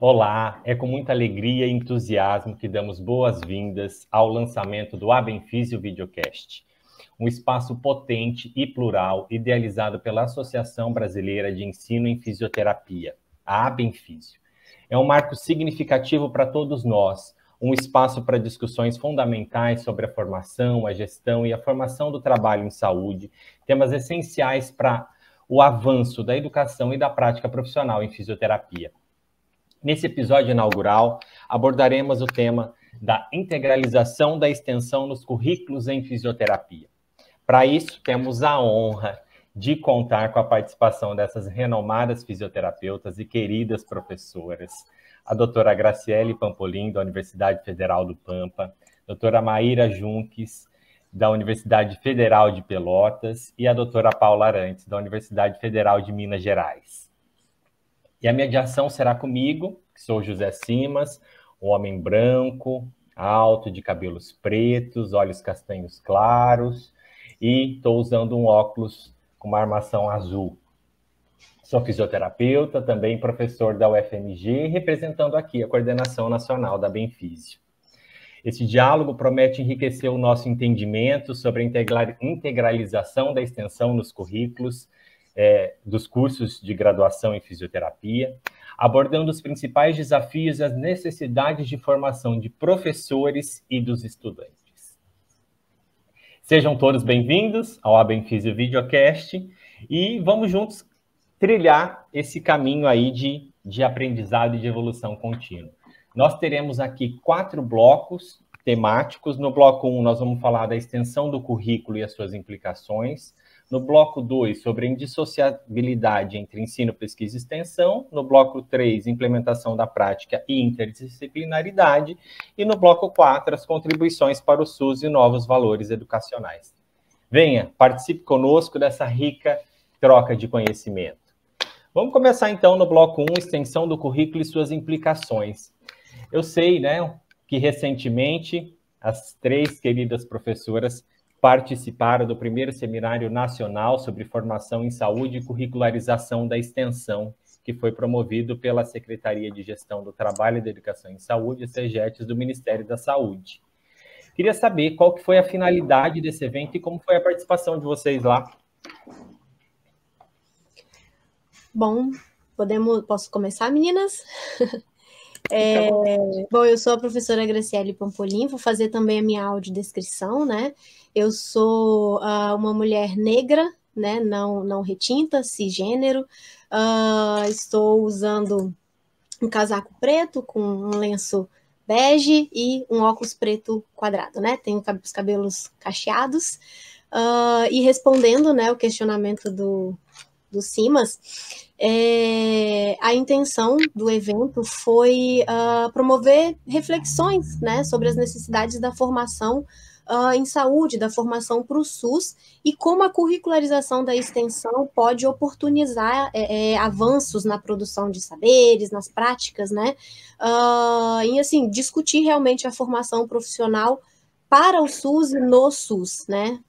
Olá, é com muita alegria e entusiasmo que damos boas-vindas ao lançamento do Abenfísio Videocast, um espaço potente e plural idealizado pela Associação Brasileira de Ensino em Fisioterapia, a Abenfísio. É um marco significativo para todos nós, um espaço para discussões fundamentais sobre a formação, a gestão e a formação do trabalho em saúde, temas essenciais para o avanço da educação e da prática profissional em fisioterapia. Nesse episódio inaugural, abordaremos o tema da integralização da extensão nos currículos em fisioterapia. Para isso, temos a honra de contar com a participação dessas renomadas fisioterapeutas e queridas professoras, a doutora Graciele Pampolin, da Universidade Federal do Pampa, doutora Maíra Junques, da Universidade Federal de Pelotas, e a doutora Paula Arantes, da Universidade Federal de Minas Gerais. E a mediação será comigo, que sou José Simas, um homem branco, alto, de cabelos pretos, olhos castanhos claros, e estou usando um óculos com uma armação azul. Sou fisioterapeuta, também professor da UFMG, representando aqui a Coordenação Nacional da Benfísio. Esse diálogo promete enriquecer o nosso entendimento sobre a integralização da extensão nos currículos dos cursos de graduação em fisioterapia, abordando os principais desafios e as necessidades de formação de professores e dos estudantes. Sejam todos bem-vindos ao Abenfísio Videocast e vamos juntos trilhar esse caminho aí de aprendizado e de evolução contínua. Nós teremos aqui 4 blocos temáticos. No bloco 1, nós vamos falar da extensão do currículo e as suas implicações. No bloco 2, sobre a indissociabilidade entre ensino, pesquisa e extensão. No bloco 3, implementação da prática e interdisciplinaridade. E no bloco 4, as contribuições para o SUS e novos valores educacionais. Venha, participe conosco dessa rica troca de conhecimento. Vamos começar então no bloco 1, extensão do currículo e suas implicações. Eu sei, né, que recentemente as 3 queridas professoras participaram do primeiro seminário nacional sobre formação em saúde e curricularização da extensão, que foi promovido pela Secretaria de Gestão do Trabalho e da Educação em Saúde, SEGETS, do Ministério da Saúde. Queria saber qual que foi a finalidade desse evento e como foi a participação de vocês lá. Bom, posso começar, meninas? Bom, eu sou a professora Graciele Pampolin, vou fazer também a minha audiodescrição, né? Eu sou uma mulher negra, né? Não retinta, cisgênero. Estou usando um casaco preto com um lenço bege e um óculos preto quadrado, né? Tenho os cabelos cacheados. E respondendo, né, o questionamento do Simas, a intenção do evento foi promover reflexões, né, sobre as necessidades da formação em saúde, da formação para o SUS, e como a curricularização da extensão pode oportunizar avanços na produção de saberes, nas práticas, né, e assim, discutir realmente a formação profissional para o SUS e no SUS, né.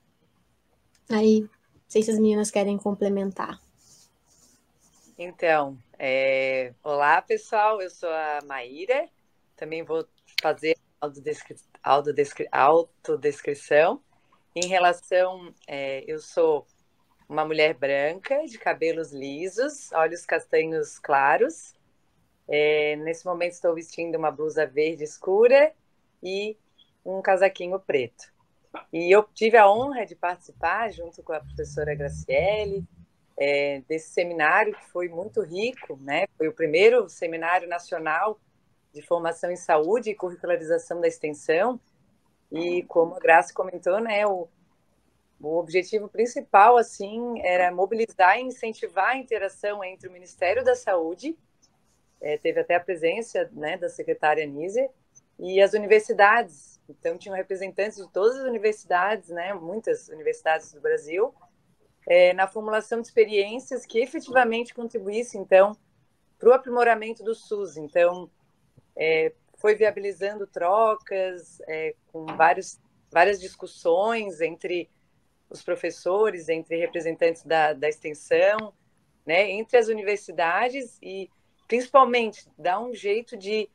Aí, não sei se as meninas querem complementar. Então, olá pessoal, eu sou a Maíra, também vou fazer autodescrição. Em relação, eu sou uma mulher branca, de cabelos lisos, olhos castanhos claros. Nesse momento estou vestindo uma blusa verde escura e um casaquinho preto. E eu tive a honra de participar, junto com a professora Graciele, desse seminário que foi muito rico, né? Foi o primeiro seminário nacional de formação em saúde e curricularização da extensão, e como a Graça comentou, né, o objetivo principal, assim, era mobilizar e incentivar a interação entre o Ministério da Saúde, teve até a presença, né, da secretária Nízia, e as universidades. Então tinham representantes de todas as universidades, né, muitas universidades do Brasil, na formulação de experiências que efetivamente contribuíssem, então, para o aprimoramento do SUS. Então, foi viabilizando trocas, com várias discussões entre os professores, entre representantes da extensão, né, entre as universidades e principalmente dar um jeito de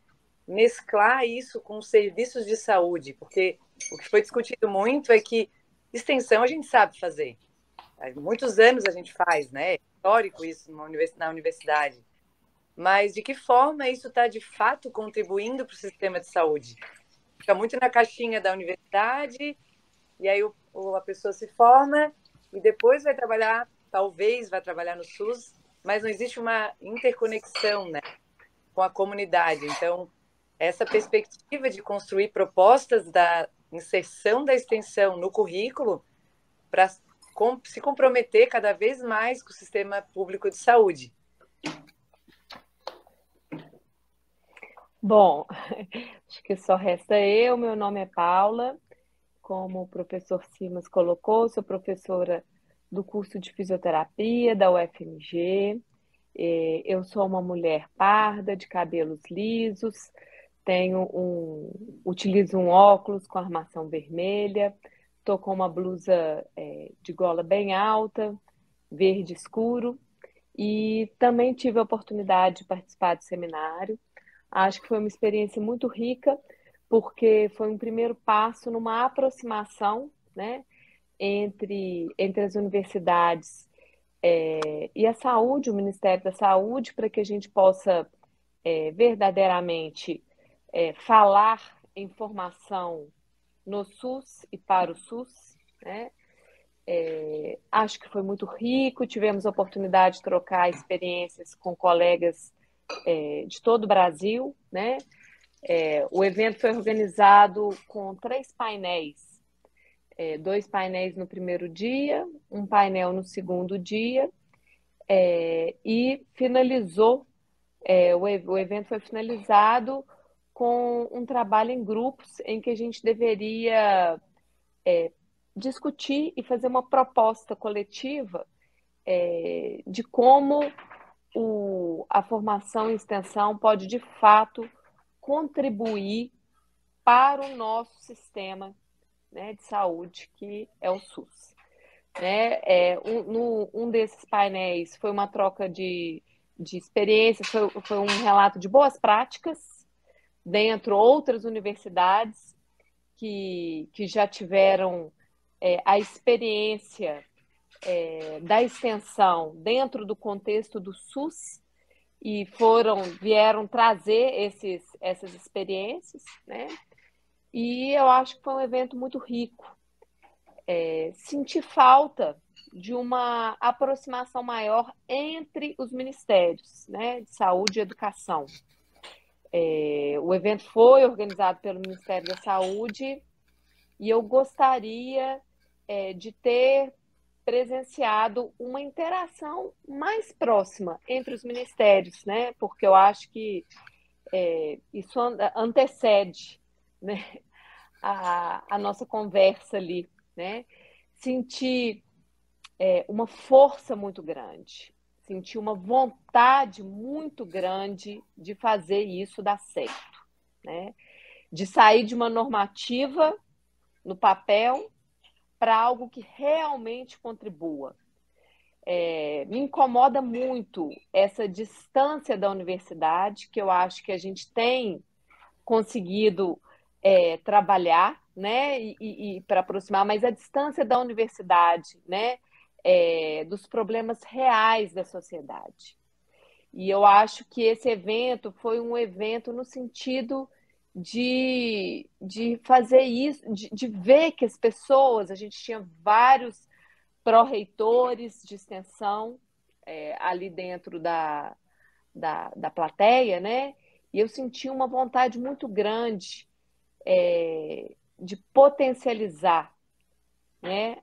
mesclar isso com serviços de saúde, porque o que foi discutido muito é que extensão a gente sabe fazer. Há muitos anos a gente faz, né? É histórico isso na universidade. Mas de que forma isso está, de fato, contribuindo para o sistema de saúde? Fica muito na caixinha da universidade, e aí a pessoa se forma e depois vai trabalhar, talvez vai trabalhar no SUS, mas não existe uma interconexão, né, com a comunidade. Então, essa perspectiva de construir propostas da inserção da extensão no currículo para se comprometer cada vez mais com o sistema público de saúde. Bom, acho que só resta eu. Meu nome é Paula. Como o professor Simas colocou, sou professora do curso de fisioterapia da UFMG. Eu sou uma mulher parda, de cabelos lisos, utilizo um óculos com armação vermelha, estou com uma blusa de gola bem alta, verde escuro, e também tive a oportunidade de participar do seminário. Acho que foi uma experiência muito rica, porque foi um primeiro passo numa aproximação, né, entre as universidades e a saúde, o Ministério da Saúde, para que a gente possa verdadeiramente falar em formação no SUS e para o SUS, né? Acho que foi muito rico, tivemos a oportunidade de trocar experiências com colegas de todo o Brasil, né? O evento foi organizado com 3 painéis, 2 painéis no primeiro dia, um painel no segundo dia, e finalizou, o evento foi finalizado com um trabalho em grupos em que a gente deveria discutir e fazer uma proposta coletiva de como a formação e extensão pode, de fato, contribuir para o nosso sistema, né, de saúde, que é o SUS. Né? Um desses painéis foi uma troca de experiências, foi um relato de boas práticas dentro de outras universidades que já tiveram a experiência da extensão dentro do contexto do SUS e vieram trazer essas experiências, né? E eu acho que foi um evento muito rico. Senti falta de uma aproximação maior entre os ministérios, né, de saúde e educação. O evento foi organizado pelo Ministério da Saúde e eu gostaria de ter presenciado uma interação mais próxima entre os ministérios, né? Porque eu acho que isso antecede, né, a nossa conversa ali, né? Senti uma força muito grande, senti uma vontade muito grande de fazer isso dar certo, né? De sair de uma normativa no papel para algo que realmente contribua. Me incomoda muito essa distância da universidade, que eu acho que a gente tem conseguido trabalhar, né, e para aproximar, mas a distância da universidade, né, dos problemas reais da sociedade. E eu acho que esse evento foi um evento no sentido de fazer isso, de ver que as pessoas, a gente tinha vários pró-reitores de extensão ali dentro da plateia, né? E eu senti uma vontade muito grande de potencializar, né,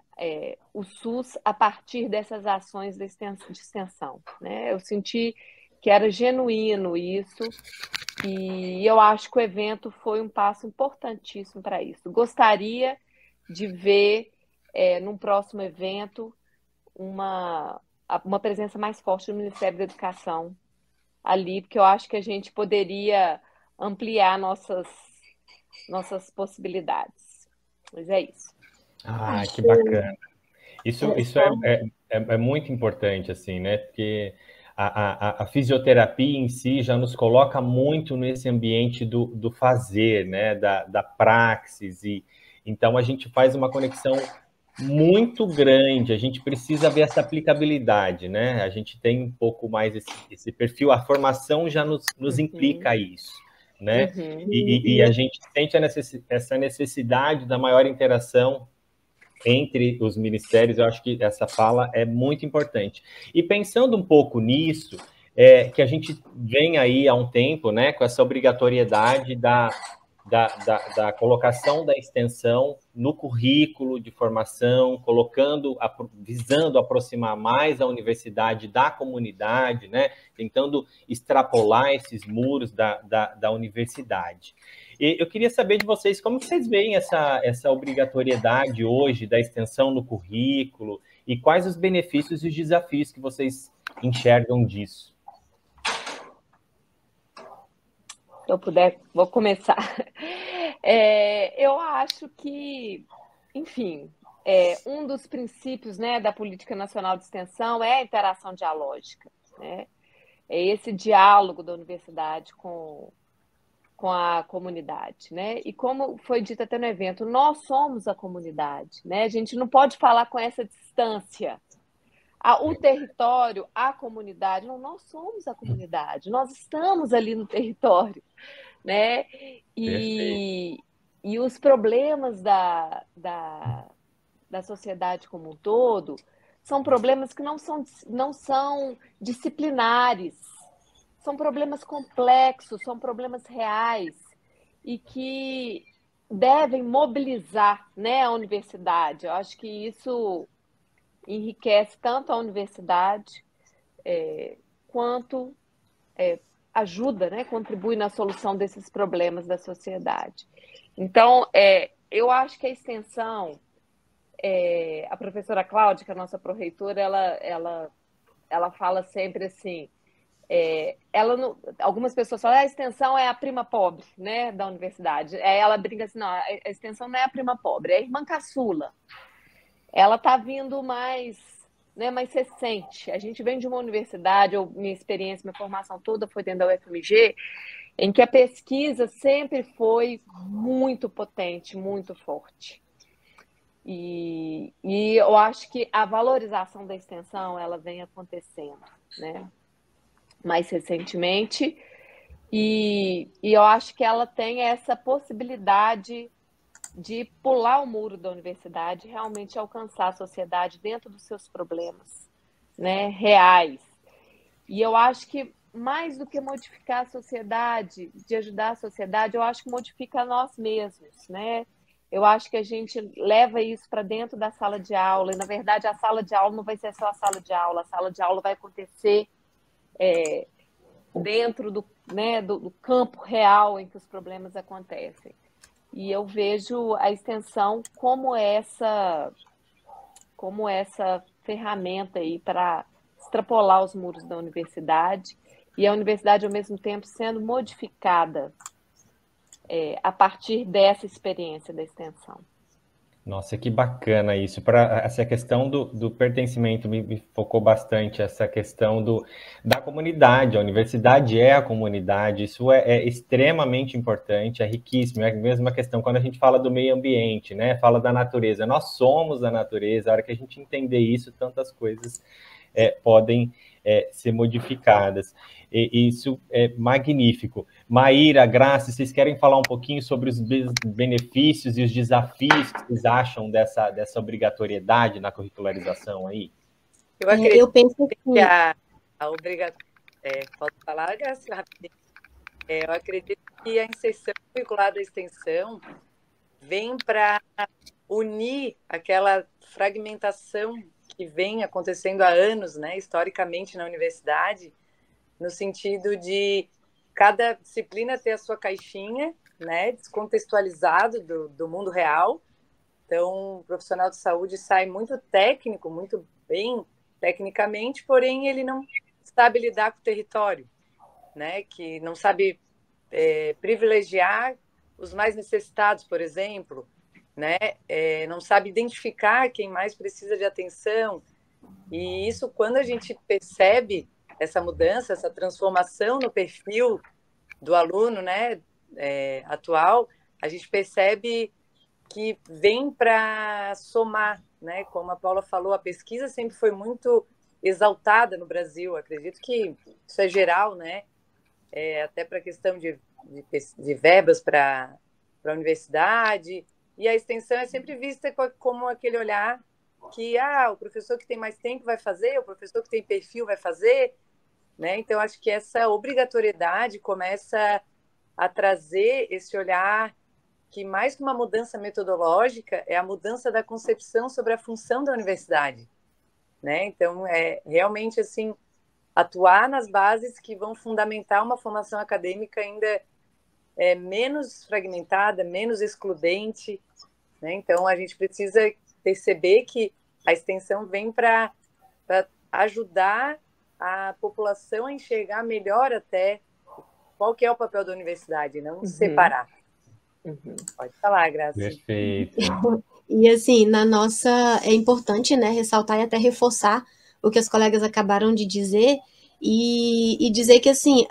o SUS a partir dessas ações de extensão, né? Eu senti que era genuíno isso e eu acho que o evento foi um passo importantíssimo para isso. Gostaria de ver num próximo evento uma presença mais forte do Ministério da Educação ali, porque eu acho que a gente poderia ampliar nossas possibilidades. Mas é isso. Que bacana. Isso é muito importante, assim, né? Porque a fisioterapia em si já nos coloca muito nesse ambiente do fazer, né? Da praxis. Então, a gente faz uma conexão muito grande, a gente precisa ver essa aplicabilidade, né? A gente tem um pouco mais esse perfil, a formação já nos implica isso, né? E a gente sente essa necessidade da maior interação entre os ministérios. Eu acho que essa fala é muito importante. E pensando um pouco nisso, que a gente vem aí há um tempo, né, com essa obrigatoriedade da colocação da extensão no currículo de formação, visando aproximar mais a universidade da comunidade, né, tentando extrapolar esses muros da universidade. E eu queria saber de vocês, como que vocês veem essa obrigatoriedade hoje da extensão no currículo e quais os benefícios e os desafios que vocês enxergam disso? Se eu puder, vou começar. Eu acho que, enfim, um dos princípios, né, da Política Nacional de Extensão é a interação dialógica, né? É esse diálogo da universidade com a comunidade, né? E como foi dito até no evento, nós somos a comunidade, né? A gente não pode falar com essa distância. O território, a comunidade, não, nós somos a comunidade, nós estamos ali no território, né? E os problemas da sociedade como um todo são problemas que não são disciplinares, são problemas complexos, são problemas reais e que devem mobilizar, né, a universidade. Eu acho que isso enriquece tanto a universidade quanto ajuda, né, contribui na solução desses problemas da sociedade. Então, eu acho que a extensão, a professora Cláudia, que é a nossa pró-reitora, ela fala sempre assim, algumas pessoas falam, a extensão é a prima pobre, né, da universidade. Ela brinca assim, não, a extensão não é a prima pobre, é a irmã caçula. Ela está vindo mais recente. A gente vem de uma universidade, minha experiência, minha formação toda foi dentro da UFMG, em que a pesquisa sempre foi muito potente, muito forte. E eu acho que a valorização da extensão, ela vem acontecendo, né, mais recentemente, e eu acho que ela tem essa possibilidade de pular o muro da universidade e realmente alcançar a sociedade dentro dos seus problemas, né, reais. E eu acho que mais do que modificar a sociedade, de ajudar a sociedade, eu acho que modifica nós mesmos, né? Eu acho que a gente leva isso para dentro da sala de aula, e na verdade a sala de aula não vai ser só a sala de aula vai acontecer dentro do campo real em que os problemas acontecem. E eu vejo a extensão como essa ferramenta aí para extrapolar os muros da universidade, e a universidade, ao mesmo tempo, sendo modificada a partir dessa experiência da extensão. Nossa, que bacana isso. Para essa questão do pertencimento me focou bastante, essa questão da comunidade. A universidade é a comunidade, isso é extremamente importante, é riquíssimo. É a mesma questão quando a gente fala do meio ambiente, né? Fala da natureza. Nós somos a natureza. A hora que a gente entender isso, tantas coisas podem ser modificadas. E isso é magnífico. Maíra, Graça, vocês querem falar um pouquinho sobre os benefícios e os desafios que vocês acham dessa obrigatoriedade na curricularização aí? Eu acredito eu penso que a obrigatoriedade... Posso falar, Graça, rapidinho? Eu acredito que a inserção curricular da extensão vem para unir aquela fragmentação que vem acontecendo há anos, né, historicamente na universidade, no sentido de cada disciplina ter a sua caixinha, né, descontextualizado do mundo real. Então, o profissional de saúde sai muito técnico, muito bem tecnicamente, porém ele não sabe lidar com o território, né, que não sabe privilegiar os mais necessitados, por exemplo, né, não sabe identificar quem mais precisa de atenção. E isso, quando a gente percebe essa mudança, essa transformação no perfil do aluno, né, atual, a gente percebe que vem para somar, né? Como a Paula falou, a pesquisa sempre foi muito exaltada no Brasil. Acredito que isso é geral, né? Até para a questão de verbas para a universidade. E a extensão é sempre vista como aquele olhar que o professor que tem mais tempo vai fazer, o professor que tem perfil vai fazer, né? Então, acho que essa obrigatoriedade começa a trazer esse olhar que, mais que uma mudança metodológica, é a mudança da concepção sobre a função da universidade, né? Então, realmente, assim, atuar nas bases que vão fundamentar uma formação acadêmica ainda menos fragmentada, menos excludente, né? Então, a gente precisa perceber que a extensão vem para ajudar a população a enxergar melhor até qual que é o papel da universidade, não separar. Pode falar, Graça. Perfeito. E assim, é importante, né, ressaltar e até reforçar o que as colegas acabaram de dizer, e dizer que, assim,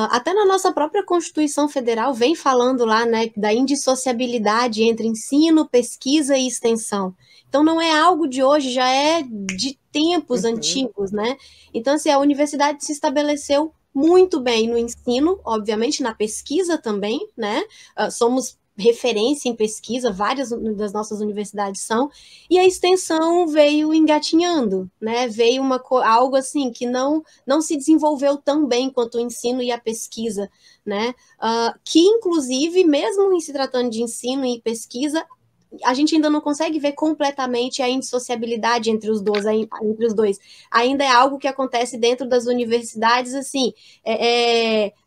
até na nossa própria Constituição Federal vem falando lá, né, da indissociabilidade entre ensino, pesquisa e extensão. Então, não é algo de hoje, já é de tempos antigos, né? Então, assim, a universidade se estabeleceu muito bem no ensino, obviamente, na pesquisa também, né? Somos referência em pesquisa, várias das nossas universidades são, e a extensão veio engatinhando, né? Veio algo assim que não se desenvolveu tão bem quanto o ensino e a pesquisa, né? Que, inclusive, mesmo em se tratando de ensino e pesquisa, a gente ainda não consegue ver completamente a indissociabilidade entre os dois. Ainda é algo que acontece dentro das universidades, assim,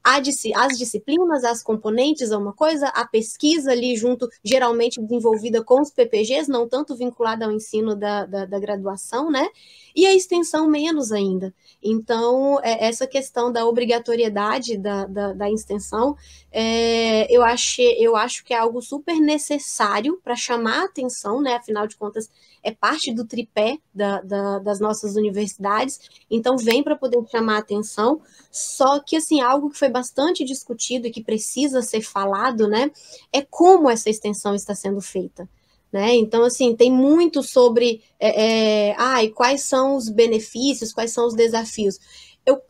as disciplinas, as componentes é uma coisa, a pesquisa ali junto, geralmente desenvolvida com os PPGs, não tanto vinculada ao ensino da graduação, né? E a extensão menos ainda. Então, essa questão da obrigatoriedade da extensão, eu acho que é algo super necessário para chamar a atenção, né? Afinal de contas, é parte do tripé das nossas universidades, então vem para poder chamar a atenção, só que, assim, algo que foi bastante discutido e que precisa ser falado, né, é como essa extensão está sendo feita. Né? Então, assim, tem muito sobre quais são os benefícios, quais são os desafios.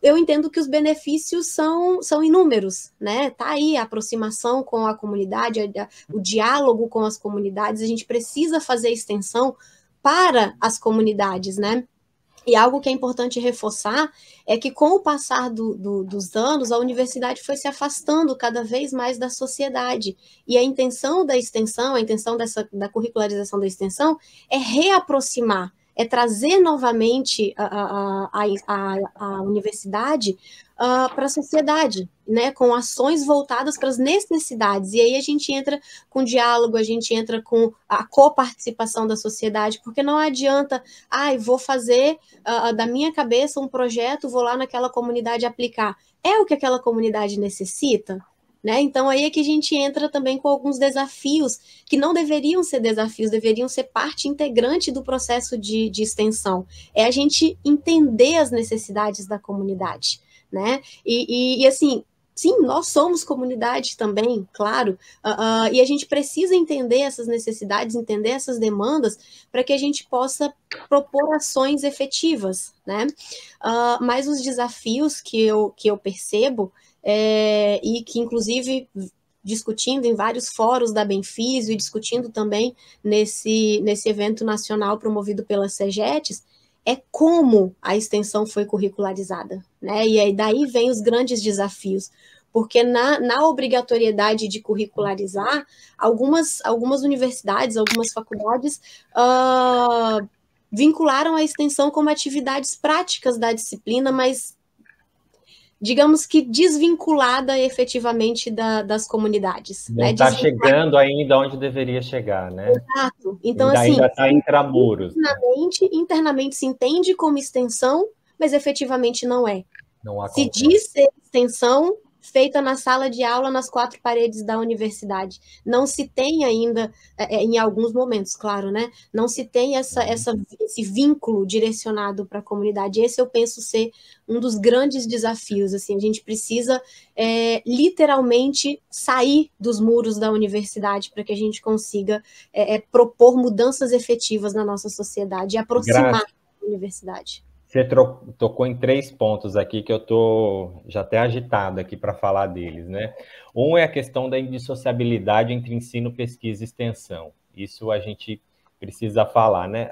Eu entendo que os benefícios são inúmeros, né? Tá aí a aproximação com a comunidade, o diálogo com as comunidades, a gente precisa fazer extensão para as comunidades, né? E algo que é importante reforçar é que, com o passar dos anos, a universidade foi se afastando cada vez mais da sociedade. E a intenção da extensão, a intenção da curricularização da extensão, é reaproximar, é trazer novamente a universidade para a sociedade, né, com ações voltadas para as necessidades. E aí a gente entra com diálogo, a gente entra com a coparticipação da sociedade, porque não adianta, vou fazer da minha cabeça um projeto, vou lá naquela comunidade aplicar. É o que aquela comunidade necessita? Né? Então, aí é que a gente entra também com alguns desafios que não deveriam ser desafios, deveriam ser parte integrante do processo de extensão. É a gente entender as necessidades da comunidade, né? E assim, sim, nós somos comunidade também, claro, e a gente precisa entender essas necessidades, entender essas demandas, para que a gente possa propor ações efetivas, né? Mas os desafios que eu percebo, e que, inclusive, discutindo em vários fóruns da Benfísio e discutindo também nesse evento nacional promovido pela CEGETES, é como a extensão foi curricularizada, né? E aí daí vem os grandes desafios, porque na obrigatoriedade de curricularizar, algumas universidades, algumas faculdades vincularam a extensão como atividades práticas da disciplina, mas digamos que desvinculada efetivamente das comunidades. Não está chegando ainda onde deveria chegar, né? Exato. Então, ainda está intramuros. Internamente se entende como extensão, mas efetivamente não é. Não acontece. Se diz ser extensão, feita na sala de aula, nas quatro paredes da universidade. Não se tem ainda, em alguns momentos, claro, né? Não se tem esse vínculo direcionado para a comunidade. Esse eu penso ser um dos grandes desafios. Assim, a gente precisa literalmente sair dos muros da universidade para que a gente consiga propor mudanças efetivas na nossa sociedade e aproximar a universidade. Você tocou em 3 pontos aqui que eu estou já até agitado aqui para falar deles, né? Um é a questão da indissociabilidade entre ensino, pesquisa e extensão. Isso a gente precisa falar, né?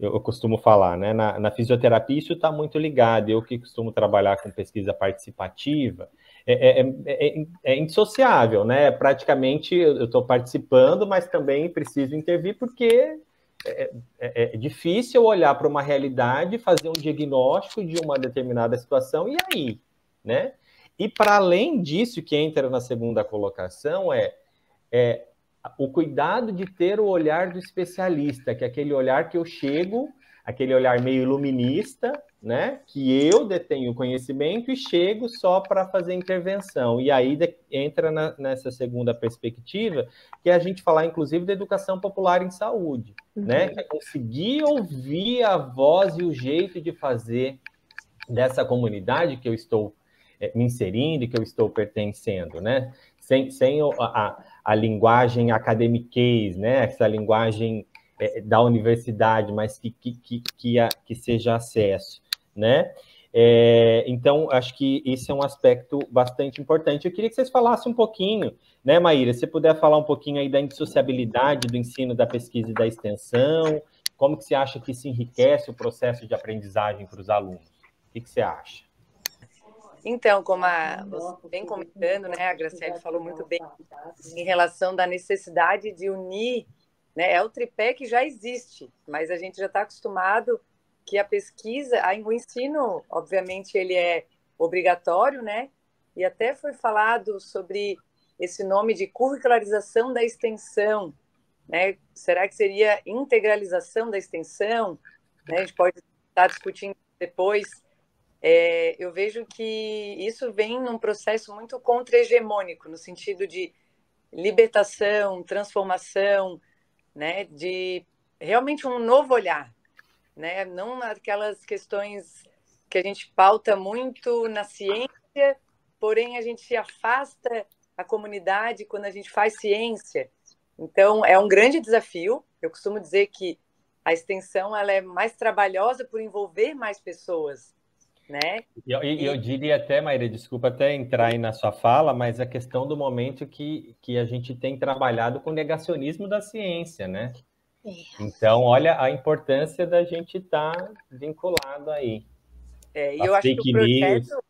Eu costumo falar, né? Na fisioterapia isso está muito ligado. Eu que costumo trabalhar com pesquisa participativa, é indissociável, né? Praticamente eu estou participando, mas também preciso intervir porque é difícil olhar para uma realidade, fazer um diagnóstico de uma determinada situação, e aí, né? E para além disso, que entra na segunda colocação, o cuidado de ter o olhar do especialista, que é aquele olhar que eu chego, aquele olhar meio iluminista, né? Que eu detenho conhecimento e chego só para fazer intervenção. E aí entra nessa segunda perspectiva, que é a gente falar, inclusive, da educação popular em saúde, né? É conseguir ouvir a voz e o jeito de fazer dessa comunidade que eu estou me inserindo, que eu estou pertencendo, né? Sem a linguagem academiquez, né? Essa linguagem da universidade, mas que seja acesso, né? Então, acho que esse é um aspecto bastante importante. Eu queria que vocês falassem um pouquinho, né, Maíra, se puder falar um pouquinho aí da indissociabilidade do ensino, da pesquisa e da extensão, como que você acha que isso enriquece o processo de aprendizagem para os alunos? O que você acha? Então, como você vem comentando, né, a Graciele falou muito bem em relação da necessidade de unir, né, é o tripé que já existe, mas a gente já está acostumado que a pesquisa, o ensino, obviamente, ele é obrigatório, né, e até foi falado sobre esse nome de curricularização da extensão, né, será que seria integralização da extensão? Né, a gente pode estar discutindo depois. Eu vejo que isso vem num processo muito contra-hegemônico, no sentido de libertação, transformação, né, de realmente um novo olhar, né, não aquelas questões que a gente pauta muito na ciência, porém a gente afasta a comunidade quando a gente faz ciência. Então, é um grande desafio. Eu costumo dizer que a extensão ela é mais trabalhosa por envolver mais pessoas, né? Eu diria até, Maíra, desculpa até entrar aí na sua fala, mas a questão do momento que a gente tem trabalhado com o negacionismo da ciência, né? Então, olha a importância da gente estar vinculado aí. E eu acho que o projeto...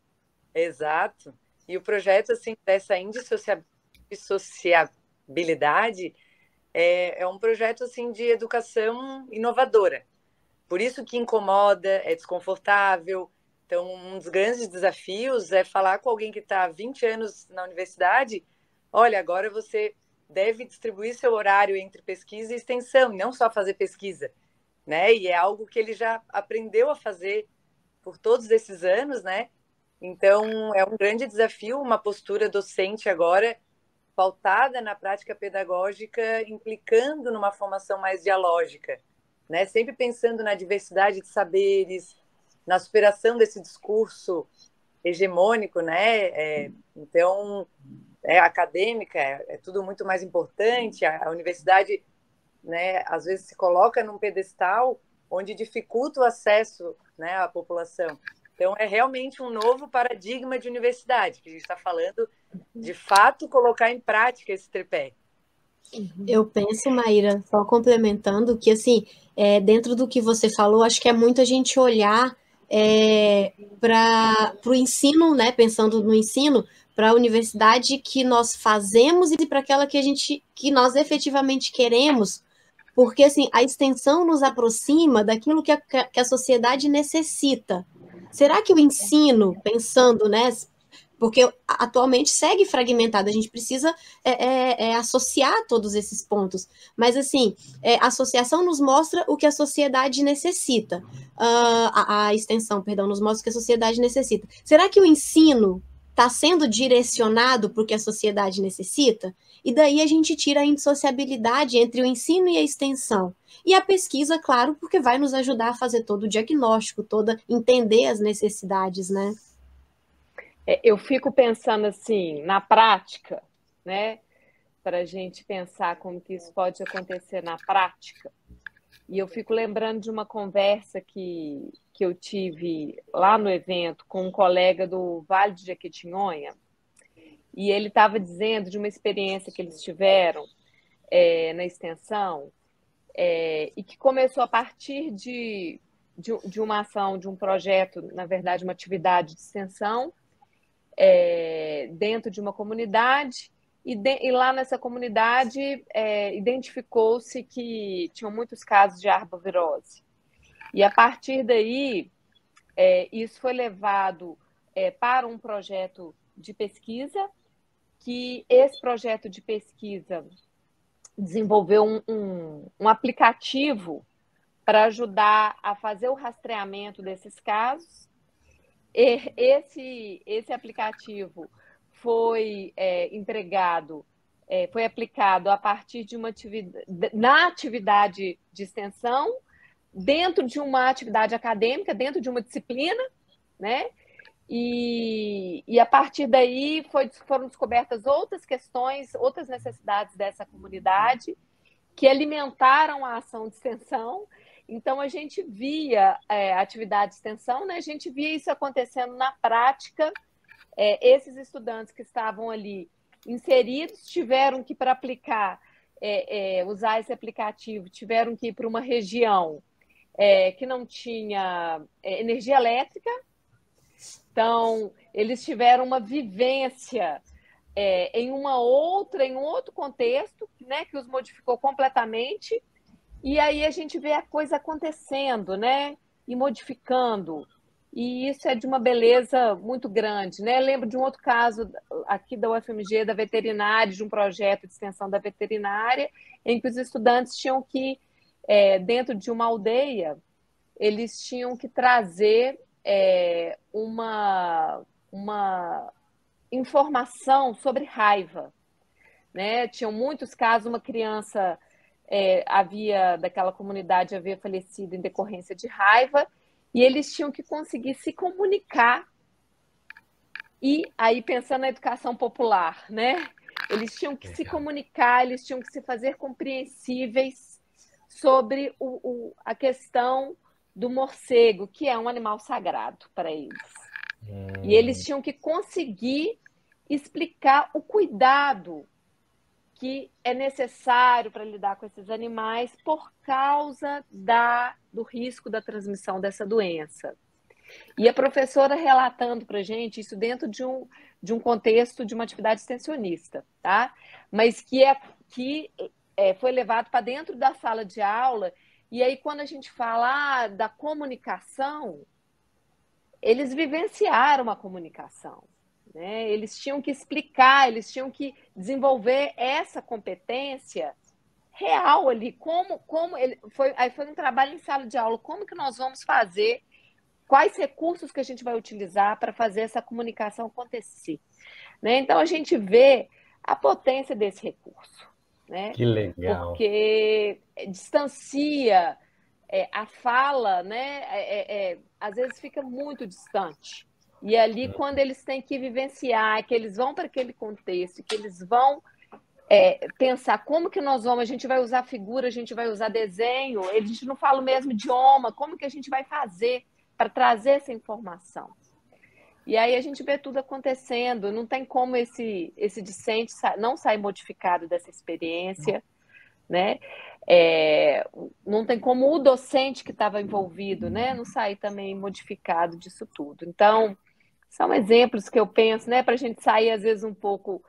Exato. E o projeto, assim, dessa indissociabilidade é um projeto, assim, de educação inovadora. Por isso que incomoda, é desconfortável. Então, um dos grandes desafios é falar com alguém que está há 20 anos na universidade, olha, agora você deve distribuir seu horário entre pesquisa e extensão, e não só fazer pesquisa, né? E é algo que ele já aprendeu a fazer por todos esses anos, né? Então, é um grande desafio, uma postura docente agora pautada na prática pedagógica, implicando numa formação mais dialógica, né? Sempre pensando na diversidade de saberes, na superação desse discurso hegemônico, né? Então, acadêmica é tudo muito mais importante. A universidade, né, às vezes se coloca num pedestal onde dificulta o acesso, né, à população. Então, é realmente um novo paradigma de universidade, que a gente está falando, de fato, colocar em prática esse tripé. Eu penso, Maíra, só complementando, que, assim, dentro do que você falou, acho que é muito a gente olhar para o ensino, né, pensando no ensino, para a universidade que nós fazemos e para aquela que nós efetivamente queremos, porque, assim, a extensão nos aproxima daquilo que a sociedade necessita. Será que o ensino, pensando, né, porque atualmente segue fragmentado, a gente precisa associar todos esses pontos, mas, assim, a associação nos mostra o que a sociedade necessita, a extensão, perdão, nos mostra o que a sociedade necessita. Será que o ensino está sendo direcionado para o que a sociedade necessita? E daí a gente tira a indissociabilidade entre o ensino e a extensão. E a pesquisa, claro, porque vai nos ajudar a fazer todo o diagnóstico, entender as necessidades, né? Eu fico pensando assim, na prática, né? Para a gente pensar como que isso pode acontecer na prática. E eu fico lembrando de uma conversa que eu tive lá no evento com um colega do Vale de Jequitinhonha, e ele estava dizendo de uma experiência que eles tiveram na extensão, e que começou a partir de uma ação, de um projeto, na verdade, uma atividade de extensão, dentro de uma comunidade, e lá nessa comunidade identificou-se que tinham muitos casos de arbovirose. E a partir daí, isso foi levado para um projeto de pesquisa, que esse projeto de pesquisa desenvolveu um aplicativo para ajudar a fazer o rastreamento desses casos. Esse aplicativo foi foi aplicado a partir de uma atividade, na atividade de extensão, dentro de uma atividade acadêmica, dentro de uma disciplina, né? E a partir daí foram descobertas outras questões, outras necessidades dessa comunidade que alimentaram a ação de extensão. Então, a gente via a atividade de extensão, né? A gente via isso acontecendo na prática. Esses estudantes que estavam ali inseridos tiveram que, para aplicar, usar esse aplicativo, tiveram que ir para uma região que não tinha energia elétrica. Então, eles tiveram uma vivência em um outro contexto, né, que os modificou completamente. E aí a gente vê a coisa acontecendo, né, e modificando. E isso é de uma beleza muito grande, né? Eu lembro de um outro caso aqui da UFMG, da veterinária, de um projeto de extensão da veterinária, em que os estudantes tinham que, dentro de uma aldeia, eles tinham que trazer uma informação sobre raiva, né? Tinham muitos casos, uma criança daquela comunidade havia falecido em decorrência de raiva, e eles tinham que conseguir se comunicar. E aí, pensando na educação popular, né? Eles tinham que se comunicar, eles tinham que se fazer compreensíveis sobre a questão do morcego, que é um animal sagrado para eles. E eles tinham que conseguir explicar o cuidado que é necessário para lidar com esses animais por causa do risco da transmissão dessa doença. E a professora relatando para a gente isso dentro de um contexto de uma atividade extensionista, tá? Mas que foi levado para dentro da sala de aula. E aí, quando a gente fala da comunicação, eles vivenciaram a comunicação, né? Eles tinham que explicar, eles tinham que desenvolver essa competência real ali. Aí foi um trabalho em sala de aula. Como que nós vamos fazer? Quais recursos que a gente vai utilizar para fazer essa comunicação acontecer, né? Então, a gente vê a potência desse recurso, né? Que legal. Porque distancia a fala, né? Às vezes fica muito distante. E ali, quando eles têm que vivenciar, que eles vão para aquele contexto, que eles vão pensar como que a gente vai usar figura, a gente vai usar desenho, a gente não fala o mesmo idioma, como que a gente vai fazer para trazer essa informação? E aí a gente vê tudo acontecendo, não tem como esse discente não sair modificado dessa experiência, né? Não tem como o docente que estava envolvido, né, não sair também modificado disso tudo. Então, são exemplos que eu penso, né, para a gente sair às vezes um pouco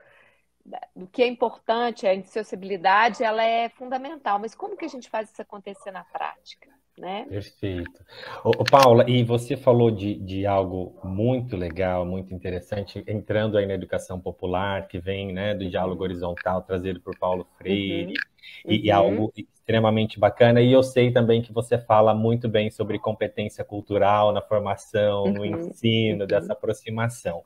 do que é importante. A indissociabilidade, ela é fundamental, mas como que a gente faz isso acontecer na prática, né? Perfeito. Paula, e você falou de algo muito legal, muito interessante, entrando aí na educação popular, que vem, né, do diálogo horizontal, trazido por Paulo Freire. E algo extremamente bacana. E eu sei também que você fala muito bem sobre competência cultural na formação, no ensino, dessa aproximação.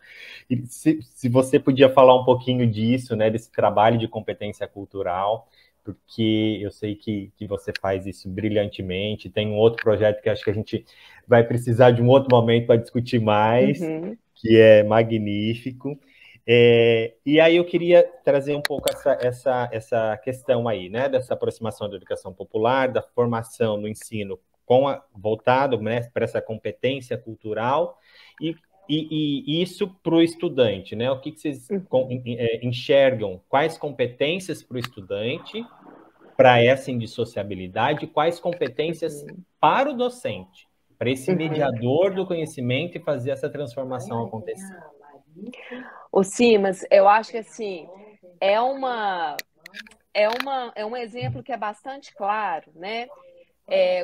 E se você podia falar um pouquinho disso, né, desse trabalho de competência cultural, porque eu sei que você faz isso brilhantemente. Tem um outro projeto que acho que a gente vai precisar de um outro momento para discutir mais, que é magnífico. E aí eu queria trazer um pouco essa questão aí, né, dessa aproximação da educação popular, da formação no ensino voltado, né, para essa competência cultural e isso para o estudante, né? O que vocês enxergam? Quais competências para o estudante, para essa indissociabilidade, quais competências para o docente, para esse mediador do conhecimento e fazer essa transformação acontecer? Ô, Simas, eu acho que assim é um exemplo que é bastante claro, né?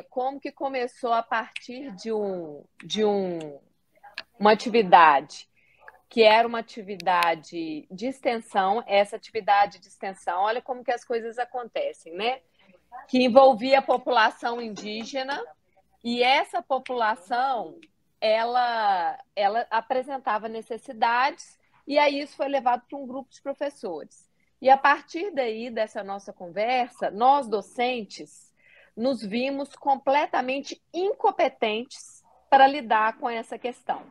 Como que começou a partir de uma atividade que era uma atividade de extensão. Essa atividade de extensão, olha como que as coisas acontecem, né? Que envolvia a população indígena, e essa população ela apresentava necessidades, e aí isso foi levado para um grupo de professores. E a partir daí, dessa nossa conversa, nós docentes nos vimos completamente incompetentes para lidar com essa questão.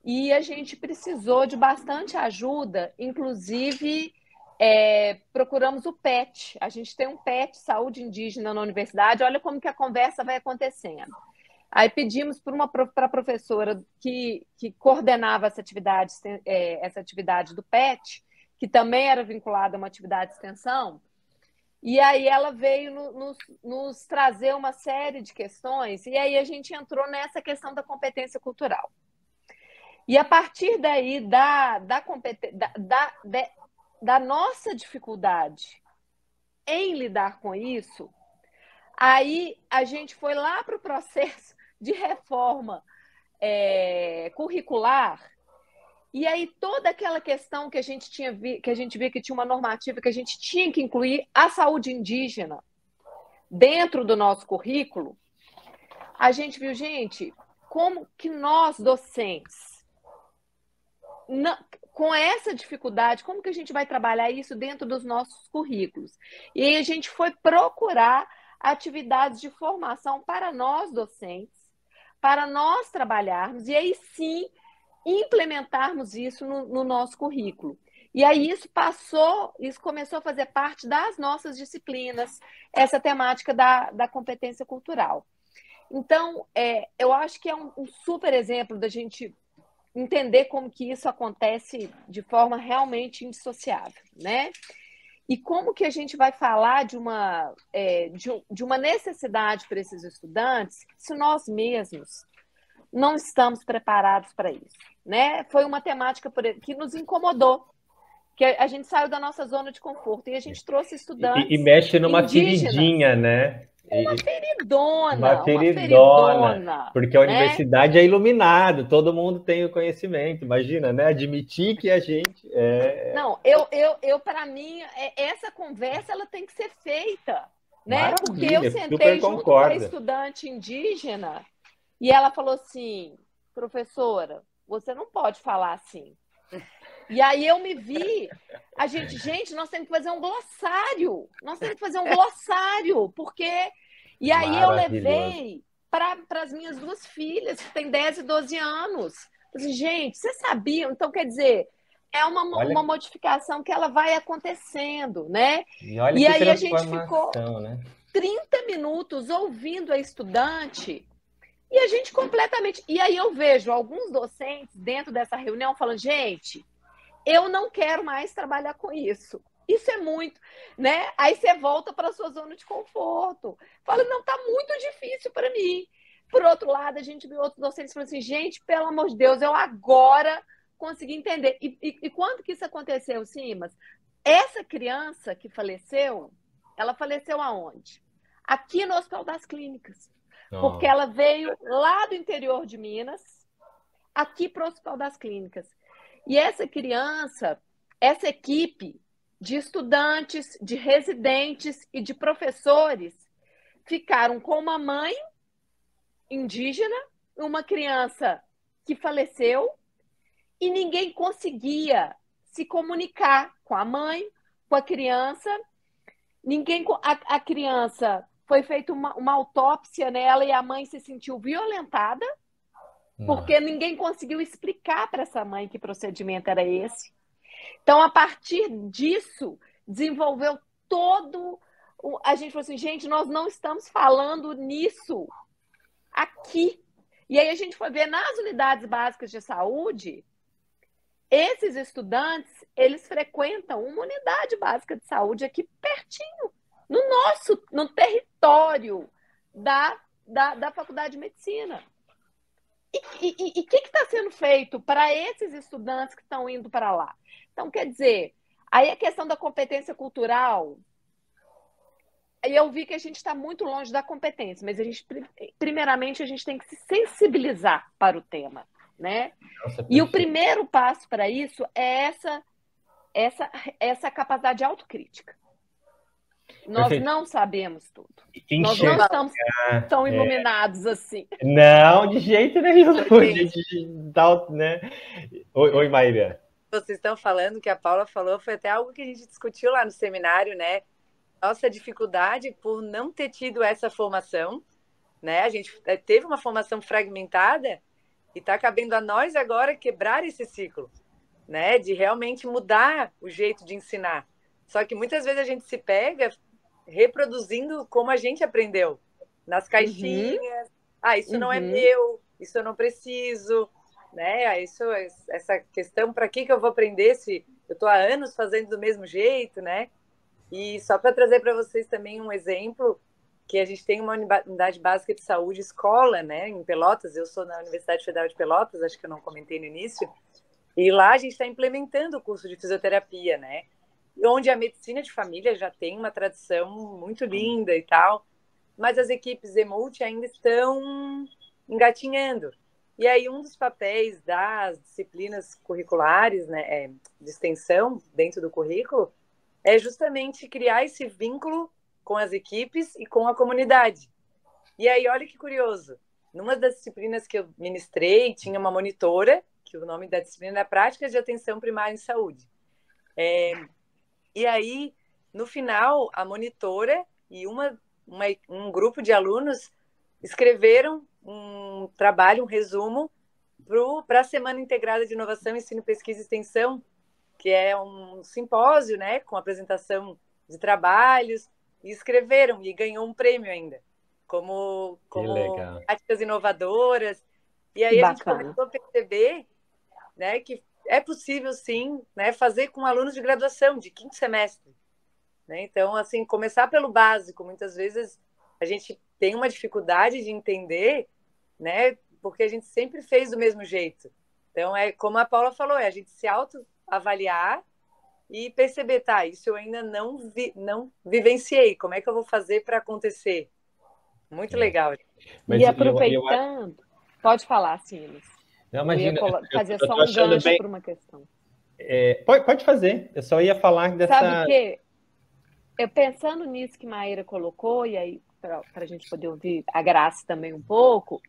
E a gente precisou de bastante ajuda, inclusive procuramos o PET. A gente tem um PET, Saúde Indígena, na universidade. Olha como que a conversa vai acontecendo. Aí pedimos para a professora que coordenava essa atividade do PET, que também era vinculada a uma atividade de extensão, e aí ela veio nos trazer uma série de questões, e aí a gente entrou nessa questão da competência cultural. E a partir daí, da nossa dificuldade em lidar com isso, aí a gente foi lá para o processo de reforma curricular, e aí toda aquela questão que a gente via que tinha uma normativa que a gente tinha que incluir a saúde indígena dentro do nosso currículo, a gente viu, gente, como que nós, docentes, com essa dificuldade, como que a gente vai trabalhar isso dentro dos nossos currículos? E aí a gente foi procurar atividades de formação para nós docentes, para nós trabalharmos, e aí sim implementarmos isso no nosso currículo. E aí isso começou a fazer parte das nossas disciplinas, essa temática da competência cultural. Então, eu acho que é um super exemplo da gente entender como que isso acontece de forma realmente indissociável, né? E como que a gente vai falar de uma necessidade para esses estudantes se nós mesmos não estamos preparados para isso, né? Foi uma temática que nos incomodou, que a gente saiu da nossa zona de conforto e a gente trouxe estudantes e mexe numa indígenas. Feridinha, né? Uma feridona, uma feridona, porque a universidade é iluminada, todo mundo tem o conhecimento, imagina, né? Admitir que a gente Não, para mim, essa conversa ela tem que ser feita, né? Maravilha, porque eu sentei junto com a estudante indígena e ela falou assim, professora, você não pode falar assim. E aí eu me vi, gente, nós temos que fazer um glossário, porque... E aí eu levei para as minhas duas filhas, que têm 10 e 12 anos. Gente, vocês sabiam? Então, quer dizer, é uma modificação que ela vai acontecendo, né? E aí a gente ficou 30 minutos ouvindo a estudante e a gente completamente... E aí eu vejo alguns docentes dentro dessa reunião falando, gente, eu não quero mais trabalhar com isso. Isso é muito, né? Aí você volta para a sua zona de conforto. Fala, não, tá muito difícil para mim. Por outro lado, a gente viu outros docentes falando assim, gente, pelo amor de Deus, eu agora consegui entender. E quando que isso aconteceu, Simas? Essa criança que faleceu, ela faleceu aonde? Aqui no Hospital das Clínicas. Porque ela veio lá do interior de Minas, aqui para o Hospital das Clínicas. E essa criança, essa equipe de estudantes, de residentes e de professores ficaram com uma mãe indígena, uma criança que faleceu, e ninguém conseguia se comunicar com a mãe, com a criança. A criança, foi feita uma autópsia nela e a mãe se sentiu violentada, porque ninguém conseguiu explicar para essa mãe que procedimento era esse. Então, a partir disso, desenvolveu todo... A gente falou assim, gente, nós não estamos falando nisso aqui. E aí a gente foi ver nas unidades básicas de saúde, esses estudantes, eles frequentam uma unidade básica de saúde aqui pertinho, no território da Faculdade de Medicina. E o que está sendo feito para esses estudantes que estão indo para lá? Então, quer dizer, aí a questão da competência cultural, aí eu vi que a gente está muito longe da competência, mas primeiramente a gente tem que se sensibilizar para o tema, né? Nossa, e o primeiro passo para isso é essa capacidade de autocrítica. Nós Perfeito. não sabemos tudo. Nós não estamos tão iluminados assim. Não, de jeito nenhum. Né? Oi, Maíra. Vocês estão falando, que a Paula falou, foi até algo que a gente discutiu lá no seminário, né? Nossa dificuldade por não ter tido essa formação, né? A gente teve uma formação fragmentada e está cabendo a nós agora quebrar esse ciclo, né? De realmente mudar o jeito de ensinar. Só que muitas vezes a gente se pega reproduzindo como a gente aprendeu, nas caixinhas. Isso não é meu, isso eu não preciso, né? Essa questão, para que eu vou aprender se eu estou há anos fazendo do mesmo jeito, né? E só para trazer para vocês também um exemplo, que a gente tem uma unidade básica de saúde, escola, né? Em Pelotas, eu sou na Universidade Federal de Pelotas, acho que eu não comentei no início, e lá a gente está implementando o curso de fisioterapia, né? Onde a medicina de família já tem uma tradição muito linda e tal, mas as equipes EMULT ainda estão engatinhando. E aí um dos papéis das disciplinas curriculares, né, de extensão dentro do currículo, é justamente criar esse vínculo com as equipes e com a comunidade. E aí, olha que curioso, numa das disciplinas que eu ministrei, tinha uma monitora, que o nome da disciplina é Práticas de Atenção Primária em Saúde. E aí, no final, a monitora e um grupo de alunos escreveram um trabalho, um resumo, para a Semana Integrada de Inovação, Ensino, Pesquisa e Extensão, que é um simpósio, né, com apresentação de trabalhos, e escreveram, e ganhou um prêmio ainda, como práticas inovadoras. E aí a gente começou a perceber, né, que é possível, sim, né, fazer com alunos de graduação, de 5º semestre. Né? Então, assim, começar pelo básico. Muitas vezes a gente tem uma dificuldade de entender, né, porque a gente sempre fez do mesmo jeito. Então, como a Paula falou, a gente se autoavaliar e perceber, tá, isso eu ainda não vivenciei. Como é que eu vou fazer para acontecer? Muito legal. Mas e aproveitando... Pode falar, Silas. Não, imagina, eu ia fazer só um gancho por uma questão. Pode fazer, eu só ia falar dessa... Sabe o quê? Eu pensando nisso que Maíra colocou, e aí para a gente poder ouvir a Graça também um pouco,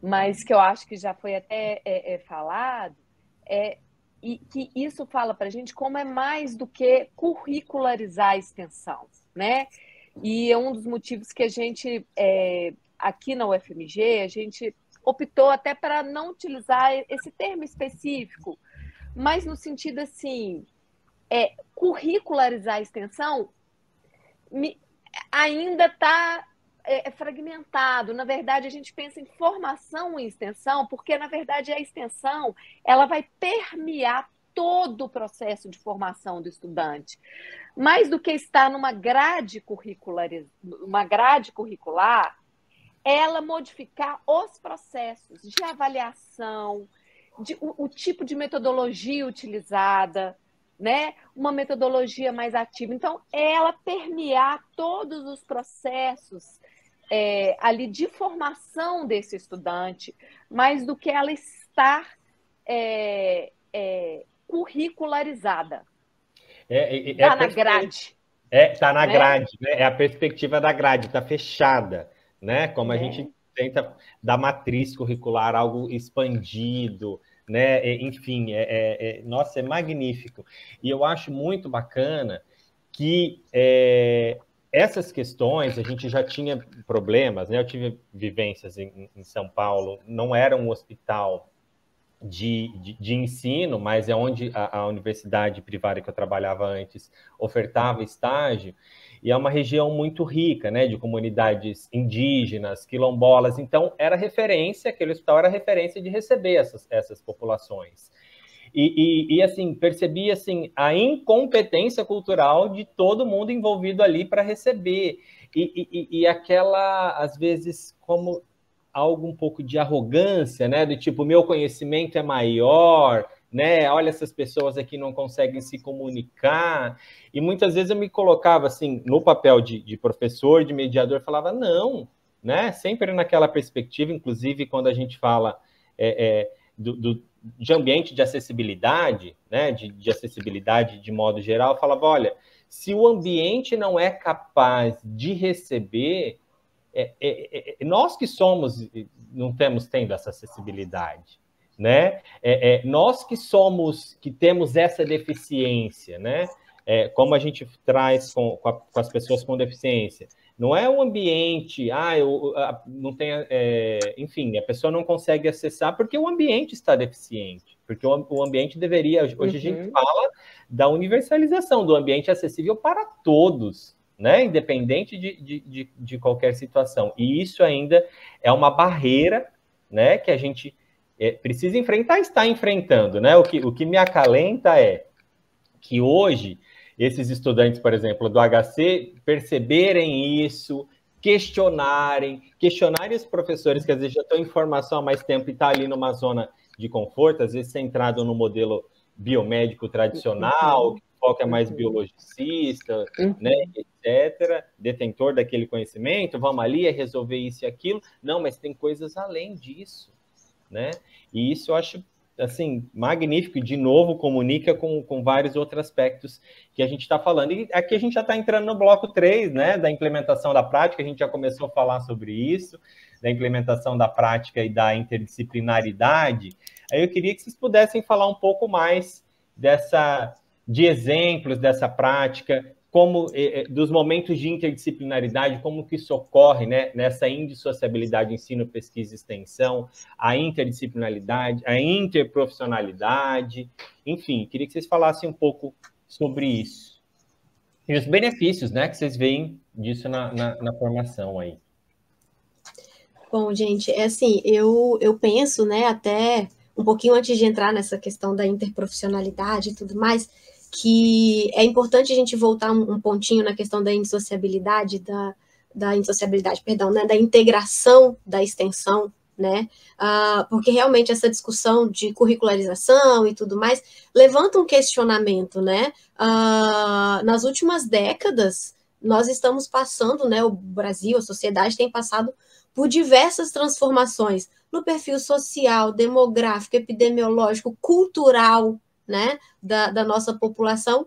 mas que eu acho que já foi até falado, e que isso fala para a gente como é mais do que curricularizar a extensão, né? E é um dos motivos que a gente, aqui na UFMG, a gente optou até para não utilizar esse termo específico, mas no sentido assim, curricularizar a extensão ainda está fragmentado. Na verdade, a gente pensa em formação em extensão, porque, na verdade, a extensão ela vai permear todo o processo de formação do estudante. Mais do que estar numa grade curricular, ela modificar os processos de avaliação, o tipo de metodologia utilizada, né? Uma metodologia mais ativa. Então, ela permear todos os processos ali de formação desse estudante, mais do que ela estar curricularizada. Está na grade. Está na grade, né? É a perspectiva da grade, está fechada, né? Como a gente tenta da matriz curricular, algo expandido, né? Enfim, nossa, é magnífico. E eu acho muito bacana que essas questões, a gente já tinha problemas, né? Eu tive vivências em São Paulo, não era um hospital de ensino, mas é onde a universidade privada que eu trabalhava antes ofertava estágio, e é uma região muito rica, né, de comunidades indígenas, quilombolas, então era referência, aquele hospital era referência de receber essas populações. E assim, percebi assim, a incompetência cultural de todo mundo envolvido ali para receber, e aquela, às vezes, como algo um pouco de arrogância, né? Do tipo, meu conhecimento é maior, né? Olha, essas pessoas aqui não conseguem se comunicar. E muitas vezes eu me colocava assim no papel de professor, de mediador, falava não, né? Sempre naquela perspectiva, inclusive quando a gente fala de ambiente de acessibilidade, né? De acessibilidade de modo geral, eu falava, olha, se o ambiente não é capaz de receber, nós que somos, não tendo essa acessibilidade, né? Nós que somos, que temos essa deficiência, né? Como a gente traz com as pessoas com deficiência. Não é o ambiente, não tem, enfim, a pessoa não consegue acessar porque o ambiente está deficiente, porque o ambiente deveria, hoje a gente fala da universalização do ambiente acessível para todos, né? Independente de qualquer situação. E isso ainda é uma barreira, né, que a gente precisa enfrentar e está enfrentando, né? O que me acalenta é que hoje esses estudantes, por exemplo, do HC, perceberem isso, questionarem os professores que às vezes já estão em formação há mais tempo e estão ali numa zona de conforto, às vezes centrado no modelo biomédico tradicional, que foca mais biologicista, né, etc., detentor daquele conhecimento, vamos ali resolver isso e aquilo. Não, mas tem coisas além disso, né? E isso eu acho, assim, magnífico, e de novo comunica com vários outros aspectos que a gente está falando. E aqui a gente já está entrando no bloco 3, né, da implementação da prática, a gente já começou a falar sobre isso, da implementação da prática e da interdisciplinaridade. Aí eu queria que vocês pudessem falar um pouco mais de exemplos dessa prática, como dos momentos de interdisciplinaridade, como que isso ocorre, né, nessa indissociabilidade ensino, pesquisa e extensão, a interdisciplinaridade, a interprofissionalidade, enfim, queria que vocês falassem um pouco sobre isso. E os benefícios, né, que vocês veem disso na formação aí. Bom, gente, assim, eu penso, né, até um pouquinho antes de entrar nessa questão da interprofissionalidade e tudo mais, que é importante a gente voltar um pontinho na questão da indissociabilidade, da indissociabilidade, perdão, né, da integração da extensão, né, porque realmente essa discussão de curricularização e tudo mais levanta um questionamento, né, nas últimas décadas nós estamos passando, né, o Brasil, a sociedade tem passado por diversas transformações no perfil social, demográfico, epidemiológico, cultural, né, da nossa população,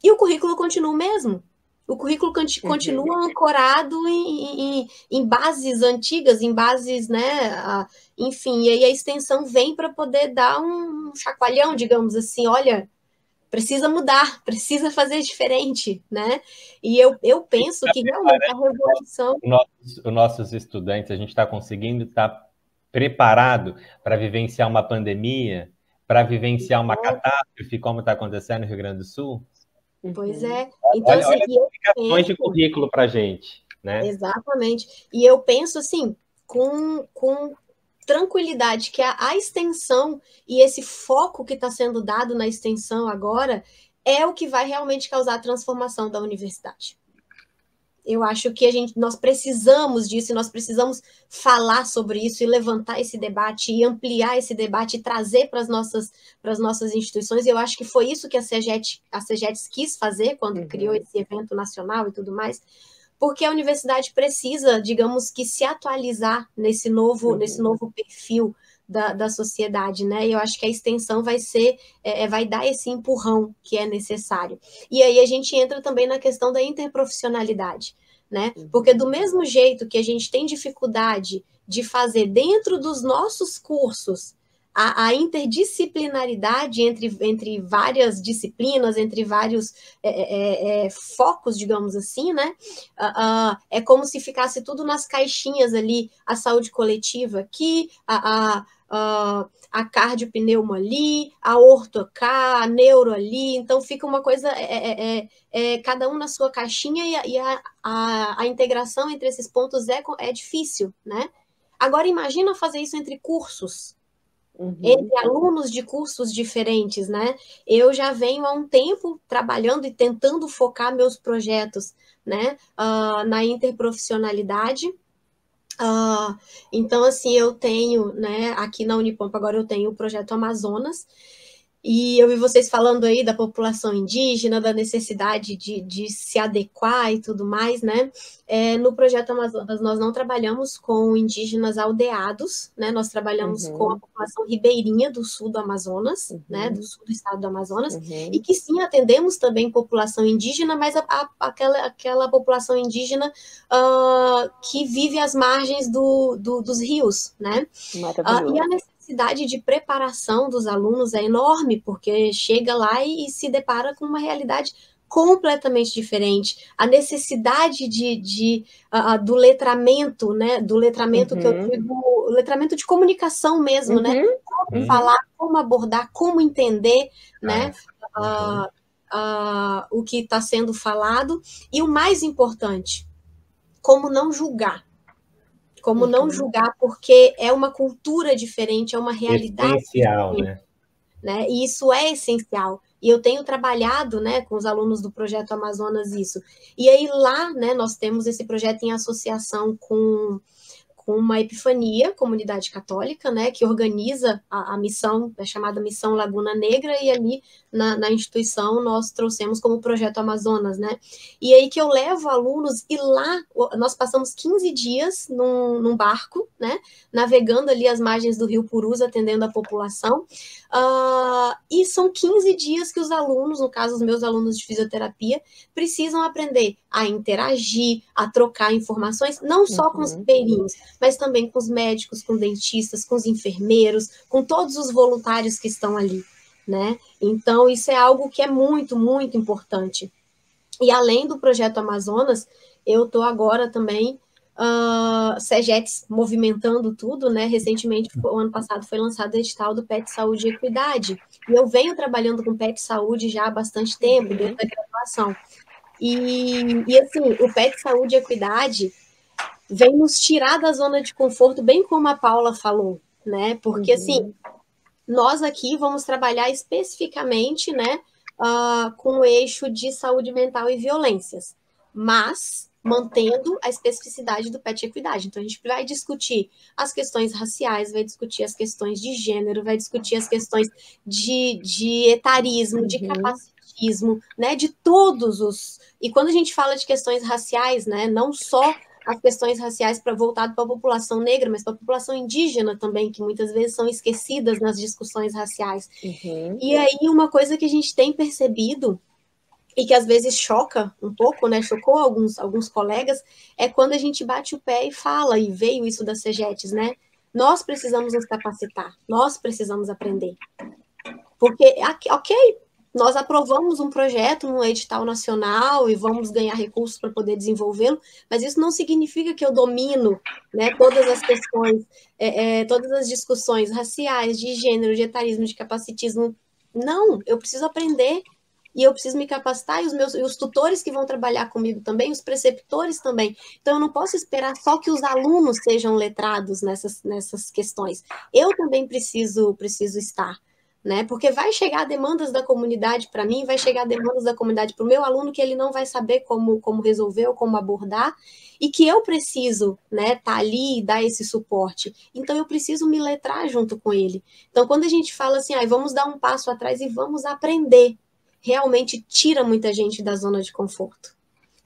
e o currículo continua o mesmo. O currículo continua ancorado em bases antigas, em bases, né, enfim, e aí a extensão vem para poder dar um chacoalhão, digamos assim, olha, precisa mudar, precisa fazer diferente, né? E eu penso que realmente a revolução... Os nossos estudantes, a gente está conseguindo estar preparado para vivenciar uma pandemia, para vivenciar uma catástrofe, como está acontecendo no Rio Grande do Sul? Pois é. Então, olha as explicações de currículo para a gente, né? Exatamente. E eu penso, assim, com tranquilidade, que a extensão e esse foco que está sendo dado na extensão agora é o que vai realmente causar a transformação da universidade. Eu acho que nós precisamos disso, e nós precisamos falar sobre isso e levantar esse debate e ampliar esse debate e trazer para as nossas instituições. E eu acho que foi isso que a CEGETS quis fazer quando criou esse evento nacional e tudo mais, porque a universidade precisa, digamos que, se atualizar nesse novo perfil da sociedade, né? E eu acho que a extensão vai dar esse empurrão que é necessário. E aí a gente entra também na questão da interprofissionalidade, né? Porque do mesmo jeito que a gente tem dificuldade de fazer dentro dos nossos cursos a interdisciplinaridade entre várias disciplinas, entre vários focos, digamos assim, né? É como se ficasse tudo nas caixinhas ali, a saúde coletiva aqui, a cardiopneumo ali, a orto cá, a neuro ali, então fica uma coisa, cada um na sua caixinha e a integração entre esses pontos é difícil, né? Agora imagina fazer isso entre cursos, entre alunos de cursos diferentes, né? Eu já venho há um tempo trabalhando e tentando focar meus projetos, né, na interprofissionalidade. Então, assim, eu tenho, né, aqui na Unipampa agora eu tenho o Projeto Amazonas, e eu vi vocês falando aí da população indígena, da necessidade de se adequar e tudo mais, né? No Projeto Amazonas, nós não trabalhamos com indígenas aldeados, né? Nós trabalhamos com a população ribeirinha do sul do Amazonas, né? Do sul do estado do Amazonas, e que sim, atendemos também população indígena, mas aquela população indígena que vive às margens dos rios, né? E a necessidade de preparação dos alunos é enorme, porque chega lá e se depara com uma realidade completamente diferente. A necessidade do letramento, né? Do letramento que eu digo, letramento de comunicação mesmo, né? Como falar, como abordar, como entender, né? O que está sendo falado. E o mais importante, como não julgar. Como não julgar, porque é uma cultura diferente, é uma realidade essencial, diferente, né? E isso é essencial. E eu tenho trabalhado, né, com os alunos do Projeto Amazonas isso. E aí lá, né, nós temos esse projeto em associação com uma Epifania, comunidade católica, né, que organiza a missão, é chamada Missão Laguna Negra, e ali na instituição nós trouxemos como Projeto Amazonas, né, e aí que eu levo alunos, e lá nós passamos 15 dias num barco, né, navegando ali as margens do Rio Purus, atendendo a população, e são 15 dias que os alunos, no caso os meus alunos de fisioterapia, precisam aprender a interagir, a trocar informações, não só com os ribeirinhos, mas também com os médicos, com dentistas, com os enfermeiros, com todos os voluntários que estão ali, né? Então, isso é algo que é muito, muito importante. E além do Projeto Amazonas, eu estou agora também, CEGETS movimentando tudo, né? Recentemente, o ano passado, foi lançado o edital do PET Saúde e Equidade, e eu venho trabalhando com PET Saúde já há bastante tempo, desde a graduação. E assim, o PET Saúde e Equidade vem nos tirar da zona de conforto, bem como a Paula falou, né? Porque, assim, nós aqui vamos trabalhar especificamente, né, com o eixo de saúde mental e violências, mas mantendo a especificidade do PET Equidade. Então, a gente vai discutir as questões raciais, vai discutir as questões de gênero, vai discutir as questões de etarismo, de capacitismo, né, de todos os... E quando a gente fala de questões raciais, né, não só as questões raciais voltado para a população negra, mas para a população indígena também, que muitas vezes são esquecidas nas discussões raciais. E aí uma coisa que a gente tem percebido, e que às vezes choca um pouco, né, chocou alguns colegas, é quando a gente bate o pé e fala, e veio isso das CEGETs, né, nós precisamos nos capacitar, nós precisamos aprender. Porque, ok, nós aprovamos um projeto, um edital nacional e vamos ganhar recursos para poder desenvolvê-lo, mas isso não significa que eu domino, né, todas as questões, todas as discussões raciais, de gênero, de etarismo, de capacitismo. Não, eu preciso aprender e eu preciso me capacitar, e os tutores que vão trabalhar comigo também, os preceptores também. Então, eu não posso esperar só que os alunos sejam letrados nessas questões. Eu também preciso estar, né? Porque vai chegar demandas da comunidade para mim, vai chegar demandas da comunidade para o meu aluno que ele não vai saber como resolver ou como abordar, e que eu preciso, né, tá ali e dar esse suporte. Então, eu preciso me letrar junto com ele. Então, quando a gente fala assim, vamos dar um passo atrás e vamos aprender, realmente tira muita gente da zona de conforto.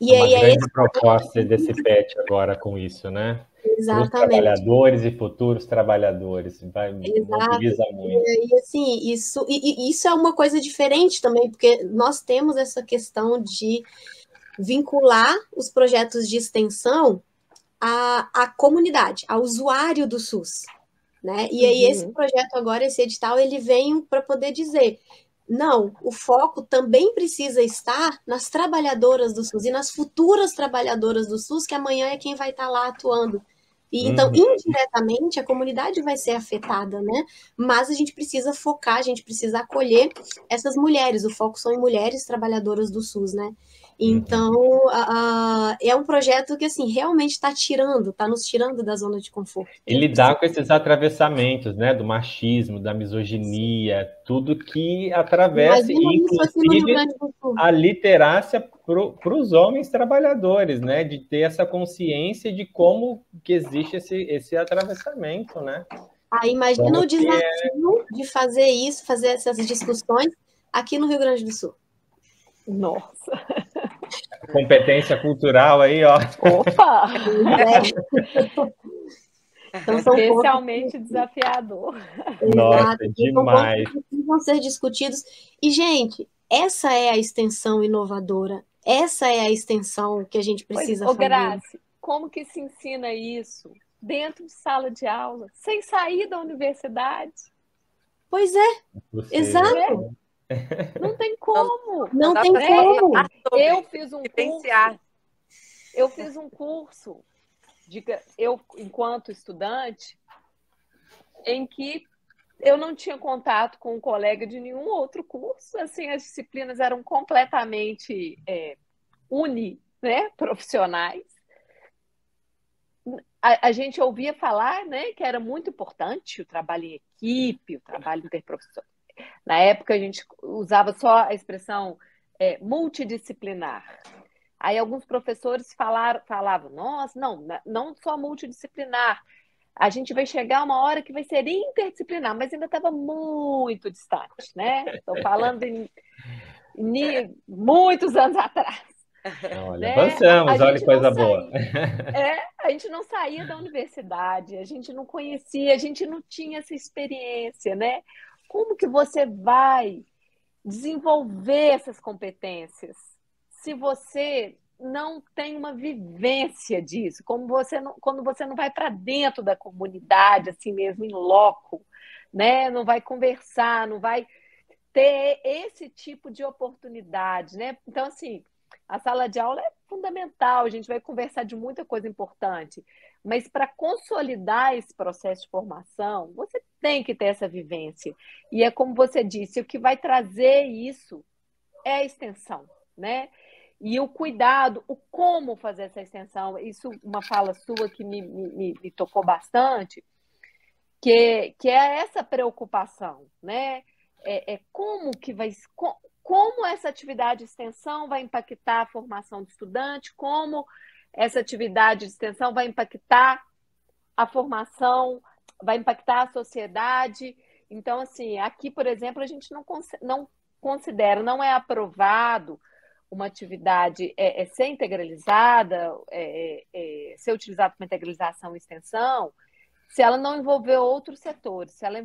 E uma grande proposta desse PET agora com isso, né? os Exatamente. trabalhadores e futuros trabalhadores. Exato. Mobiliza muito. E assim, isso é uma coisa diferente também, porque nós temos essa questão de vincular os projetos de extensão à comunidade, ao usuário do SUS, né? E aí esse projeto agora, esse edital, ele vem para poder dizer, não, o foco também precisa estar nas trabalhadoras do SUS e nas futuras trabalhadoras do SUS, que amanhã é quem vai estar lá atuando. E, então, indiretamente, a comunidade vai ser afetada, né? Mas a gente precisa focar, a gente precisa acolher essas mulheres. O foco são em mulheres trabalhadoras do SUS, né? Então, é um projeto que, assim, realmente está nos tirando da zona de conforto. E lidar com esses atravessamentos, né? Do machismo, da misoginia, tudo que atravessa, inclusive a literácia para os homens trabalhadores, né? De ter essa consciência de como que existe esse atravessamento, né? Imagina o desafio de fazer isso, fazer essas discussões aqui no Rio Grande do Sul. Nossa! Competência cultural aí, ó. Opa! Então, são especialmente desafiador. Nossa, demais. São pontos que vão ser discutidos. E, gente, essa é a extensão inovadora. Essa é a extensão que a gente precisa fazer. Grazi, como que se ensina isso dentro de sala de aula, sem sair da universidade? Pois é, exato. Não tem como. Não tem como. Eu fiz um curso, eu enquanto estudante, em que eu não tinha contato com um colega de nenhum outro curso, assim, as disciplinas eram completamente profissionais. A gente ouvia falar, né, que era muito importante o trabalho em equipe, o trabalho interprofissional. Na época, a gente usava só a expressão multidisciplinar. Aí alguns professores falavam, nossa, não só multidisciplinar, a gente vai chegar uma hora que vai ser interdisciplinar, mas ainda estava muito distante, né? Estou falando em muitos anos atrás. Olha, avançamos, olha que coisa boa. A gente não saía da universidade, a gente não conhecia, a gente não tinha essa experiência, né? Como que você vai desenvolver essas competências se você não tem uma vivência disso? Quando você não vai para dentro da comunidade, assim mesmo, em loco, né? Não vai conversar, não vai ter esse tipo de oportunidade, né? Então, assim, a sala de aula é fundamental, a gente vai conversar de muita coisa importante, mas para consolidar esse processo de formação, você tem que ter essa vivência. E é como você disse, o que vai trazer isso é a extensão, né? E o cuidado, o como fazer essa extensão, isso uma fala sua que me tocou bastante, que é essa preocupação, né? Como essa atividade de extensão vai impactar a formação do estudante, como essa atividade de extensão vai impactar a formação, vai impactar a sociedade. Então, assim, aqui, por exemplo, a gente não considera, não é aprovado uma atividade ser integralizada, ser utilizada para integralização e extensão, se ela não envolver outros setores, se ela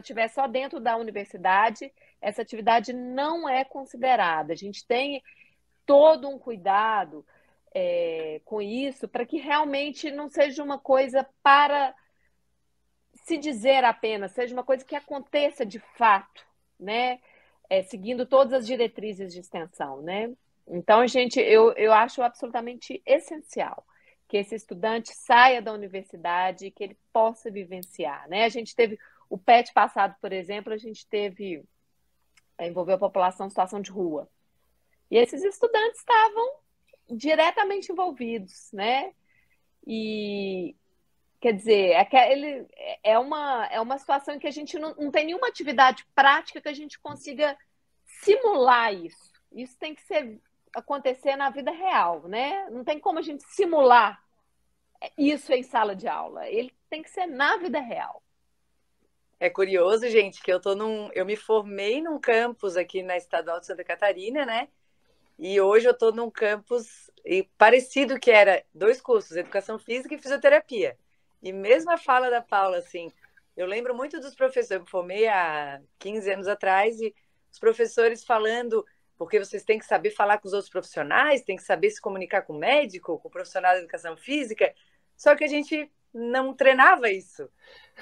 estiver só dentro da universidade, essa atividade não é considerada. A gente tem todo um cuidado com isso para que realmente não seja uma coisa para se dizer apenas, seja uma coisa que aconteça de fato, né? Seguindo todas as diretrizes de extensão, né? Então, gente, eu acho absolutamente essencial que esse estudante saia da universidade e que ele possa vivenciar, né? A gente teve o PET passado, por exemplo, a gente envolveu a população em situação de rua. E esses estudantes estavam diretamente envolvidos, né? E, quer dizer, é uma situação em que a gente não tem nenhuma atividade prática que a gente consiga simular isso. Isso tem que acontecer na vida real, né? Não tem como a gente simular isso em sala de aula. Ele tem que ser na vida real. É curioso, gente, que eu me formei num campus aqui na Estadual de Santa Catarina, né? E hoje eu estou num campus parecido, que era 2 cursos, Educação Física e Fisioterapia. E mesmo a fala da Paula, assim, eu lembro muito dos professores, eu me formei há 15 anos atrás, e os professores falando, porque vocês têm que saber falar com os outros profissionais, têm que saber se comunicar com o médico, com o profissional de Educação Física, só que a gente não treinava isso,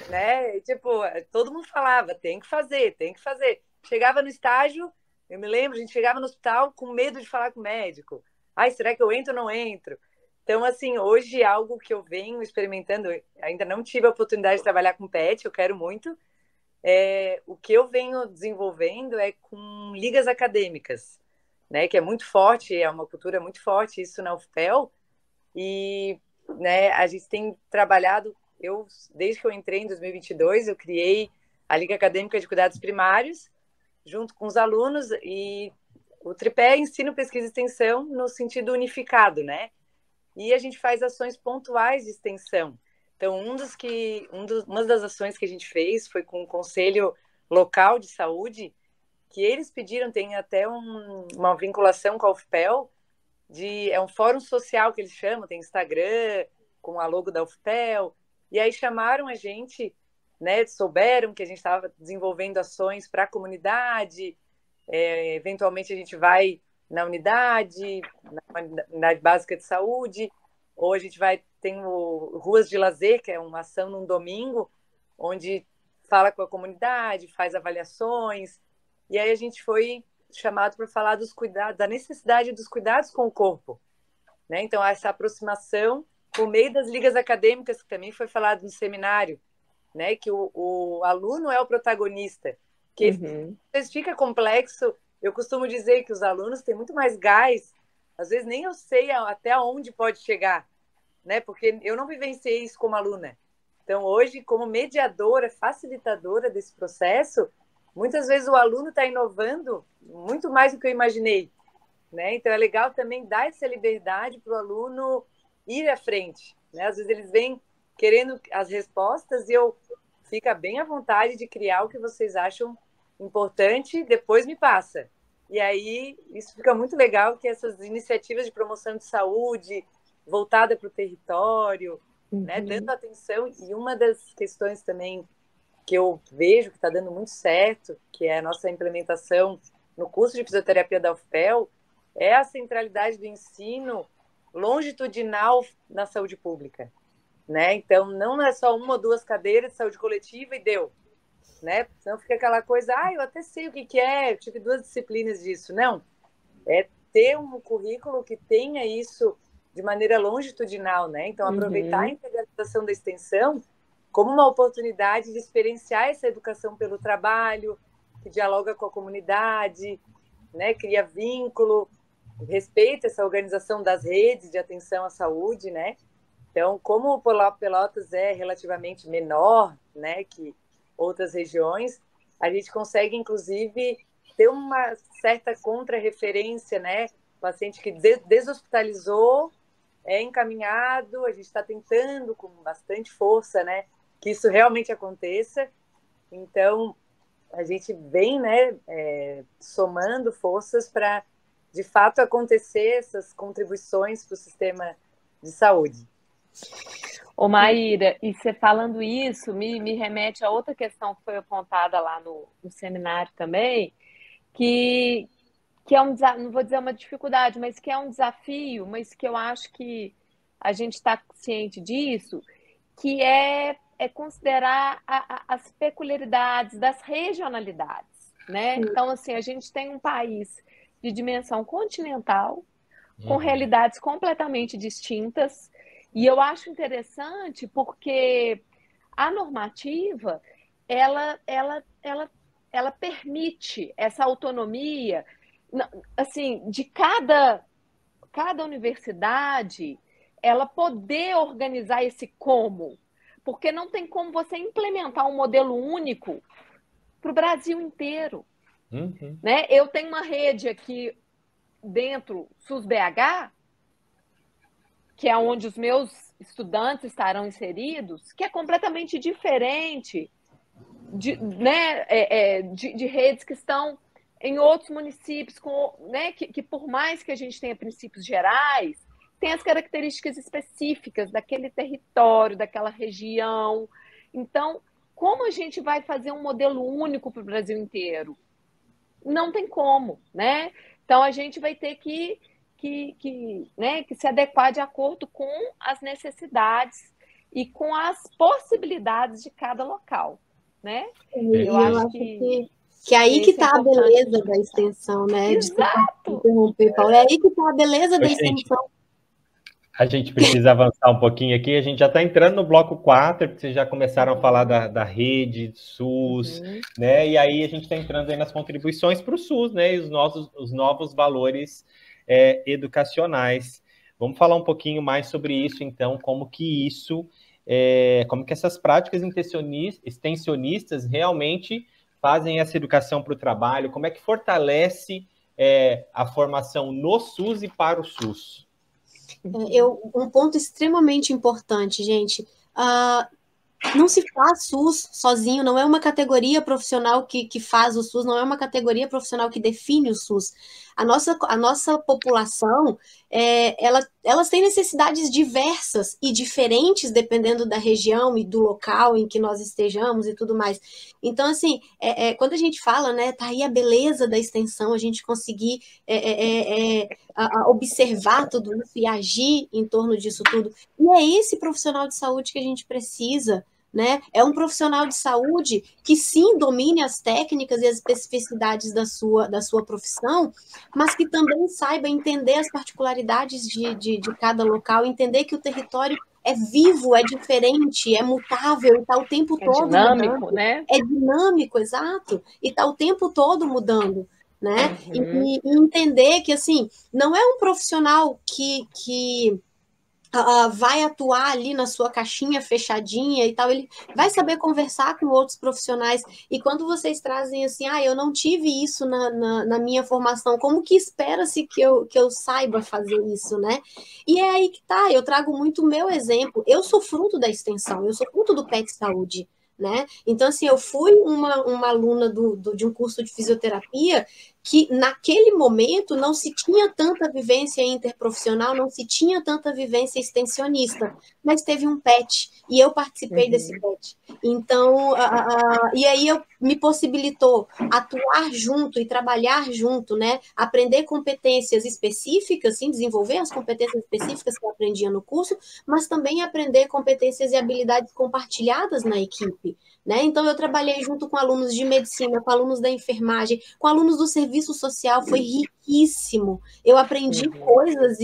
né? Tipo, todo mundo falava, tem que fazer, tem que fazer. Chegava no estágio, eu me lembro, a gente chegava no hospital com medo de falar com o médico. Ai, será que eu entro ou não entro? Então, assim, hoje algo que eu venho experimentando, ainda não tive a oportunidade de trabalhar com PET, eu quero muito. O que eu venho desenvolvendo é com ligas acadêmicas, né? Que é muito forte, é uma cultura muito forte isso na UFPEL. E, né, a gente tem trabalhado, desde que eu entrei em 2022, eu criei a Liga Acadêmica de Cuidados Primários, junto com os alunos, e o tripé é ensino, pesquisa e extensão no sentido unificado, né? E a gente faz ações pontuais de extensão. Então, uma das ações que a gente fez foi com o Conselho Local de Saúde, que eles pediram, tem até uma vinculação com a UFPEL, é um fórum social que eles chamam, tem Instagram, com a logo da UFPEL, e aí chamaram a gente, né, souberam que a gente estava desenvolvendo ações para a comunidade, eventualmente a gente vai na unidade básica de saúde, ou a gente tem o Ruas de Lazer, que é uma ação num domingo, onde fala com a comunidade, faz avaliações, e aí a gente foi chamado para falar dos cuidados, da necessidade dos cuidados com o corpo, né? Então, essa aproximação por meio das ligas acadêmicas, que também foi falado no seminário, né? Que o aluno é o protagonista, que às vezes fica complexo. Eu costumo dizer que os alunos têm muito mais gás, às vezes nem eu sei até onde pode chegar, né? Porque eu não vivenciei isso como aluna. Então, hoje, como mediadora, facilitadora desse processo, muitas vezes o aluno está inovando muito mais do que eu imaginei, né? Então, é legal também dar essa liberdade para o aluno ir à frente, né? Às vezes eles vêm querendo as respostas e eu fico bem à vontade de criar o que vocês acham importante, depois me passa. E aí, isso fica muito legal, que essas iniciativas de promoção de saúde, voltada para o território, né, dando atenção. E uma das questões também que eu vejo que está dando muito certo, que é a nossa implementação no curso de fisioterapia da UFPEL, é a centralidade do ensino longitudinal na saúde pública, né? Então, não é só 1 ou 2 cadeiras de saúde coletiva e deu, né? Senão fica aquela coisa, eu até sei o que é, eu tive 2 disciplinas disso. Não, é ter um currículo que tenha isso de maneira longitudinal, né? Então, aproveitar a integralização da extensão como uma oportunidade de experienciar essa educação pelo trabalho, que dialoga com a comunidade, né? Cria vínculo, respeita essa organização das redes de atenção à saúde, né? Então, como o Pelotas é relativamente menor, né, que outras regiões, a gente consegue, inclusive, ter uma certa contra-referência, né? O paciente que deshospitalizou é encaminhado, a gente está tentando com bastante força, né, que isso realmente aconteça. Então, a gente vem, né, somando forças para, de fato, acontecer essas contribuições para o sistema de saúde. Ô Maíra, e você falando isso, me remete a outra questão que foi apontada lá no seminário também, que é não vou dizer uma dificuldade, mas que é um desafio, mas que eu acho que a gente está ciente disso, que é considerar as peculiaridades das regionalidades, né? Então, assim, a gente tem um país de dimensão continental, com realidades completamente distintas, e eu acho interessante porque a normativa, ela permite essa autonomia, assim, de cada universidade, ela poder organizar esse como, porque não tem como você implementar um modelo único para o Brasil inteiro. Né? Eu tenho uma rede aqui dentro SUS-BH, que é onde os meus estudantes estarão inseridos, que é completamente diferente de redes que estão em outros municípios, né, que por mais que a gente tenha princípios gerais, tem as características específicas daquele território, daquela região. Então, como a gente vai fazer um modelo único para o Brasil inteiro? Não tem como, né? Então, a gente vai ter né, que se adequar de acordo com as necessidades e com as possibilidades de cada local, né? Eu acho que é aí que está a beleza da extensão, né? Exato! Interromper, Paulo. É aí que está a beleza da extensão. A gente precisa avançar um pouquinho aqui. A gente já está entrando no bloco 4, porque vocês já começaram a falar da rede, SUS, né? E aí a gente está entrando aí nas contribuições para o SUS, né? E os novos valores educacionais. Vamos falar um pouquinho mais sobre isso, então, como que essas práticas extensionistas realmente fazem essa educação para o trabalho, como é que fortalece a formação no SUS e para o SUS. Um ponto extremamente importante, gente. Não se faz SUS sozinho, não é uma categoria profissional que faz o SUS, não é uma categoria profissional que define o SUS. A nossa população, elas têm necessidades diversas e diferentes dependendo da região e do local em que nós estejamos e tudo mais. Então, assim, quando a gente fala, né, tá aí a beleza da extensão, a gente conseguir observar tudo isso e agir em torno disso tudo. E é esse profissional de saúde que a gente precisa, né? É um profissional de saúde que sim domine as técnicas e as especificidades da sua profissão, mas que também saiba entender as particularidades de cada local, entender que o território é vivo, é diferente, é mutável, está o tempo todo dinâmico, mudando. Né? É dinâmico, exato, e está o tempo todo mudando, né? E entender que, assim, não é um profissional que vai atuar ali na sua caixinha fechadinha e tal, ele vai saber conversar com outros profissionais. E quando vocês trazem assim, eu não tive isso na minha formação, como que espera-se que eu saiba fazer isso, né? E é aí que tá, eu trago muito o meu exemplo. Eu sou fruto da extensão, eu sou fruto do PET Saúde, né? Então, assim, eu fui uma aluna de um curso de fisioterapia que naquele momento não se tinha tanta vivência interprofissional, não se tinha tanta vivência extensionista, mas teve um PET, e eu participei desse PET. Então, e aí me possibilitou atuar junto e trabalhar junto, né? Aprender competências específicas, assim, desenvolver as competências específicas que eu aprendia no curso, mas também aprender competências e habilidades compartilhadas na equipe, né? Então, eu trabalhei junto com alunos de medicina, com alunos da enfermagem, com alunos do serviço social, foi riquíssimo. Eu aprendi coisas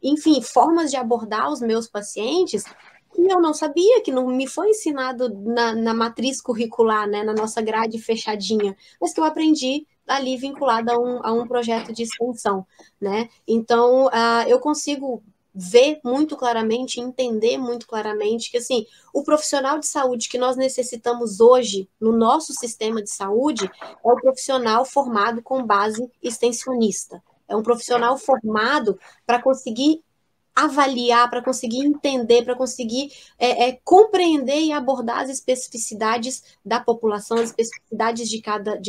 enfim, formas de abordar os meus pacientes que eu não sabia, que não me foi ensinado na matriz curricular, né, na nossa grade fechadinha, mas que eu aprendi ali vinculada a um projeto de extensão, né? Então, eu consigo ver muito claramente, entender muito claramente que, assim, o profissional de saúde que nós necessitamos hoje no nosso sistema de saúde é o profissional formado com base extensionista. É um profissional formado para conseguir avaliar, para conseguir entender, para conseguir compreender e abordar as especificidades da população, as especificidades de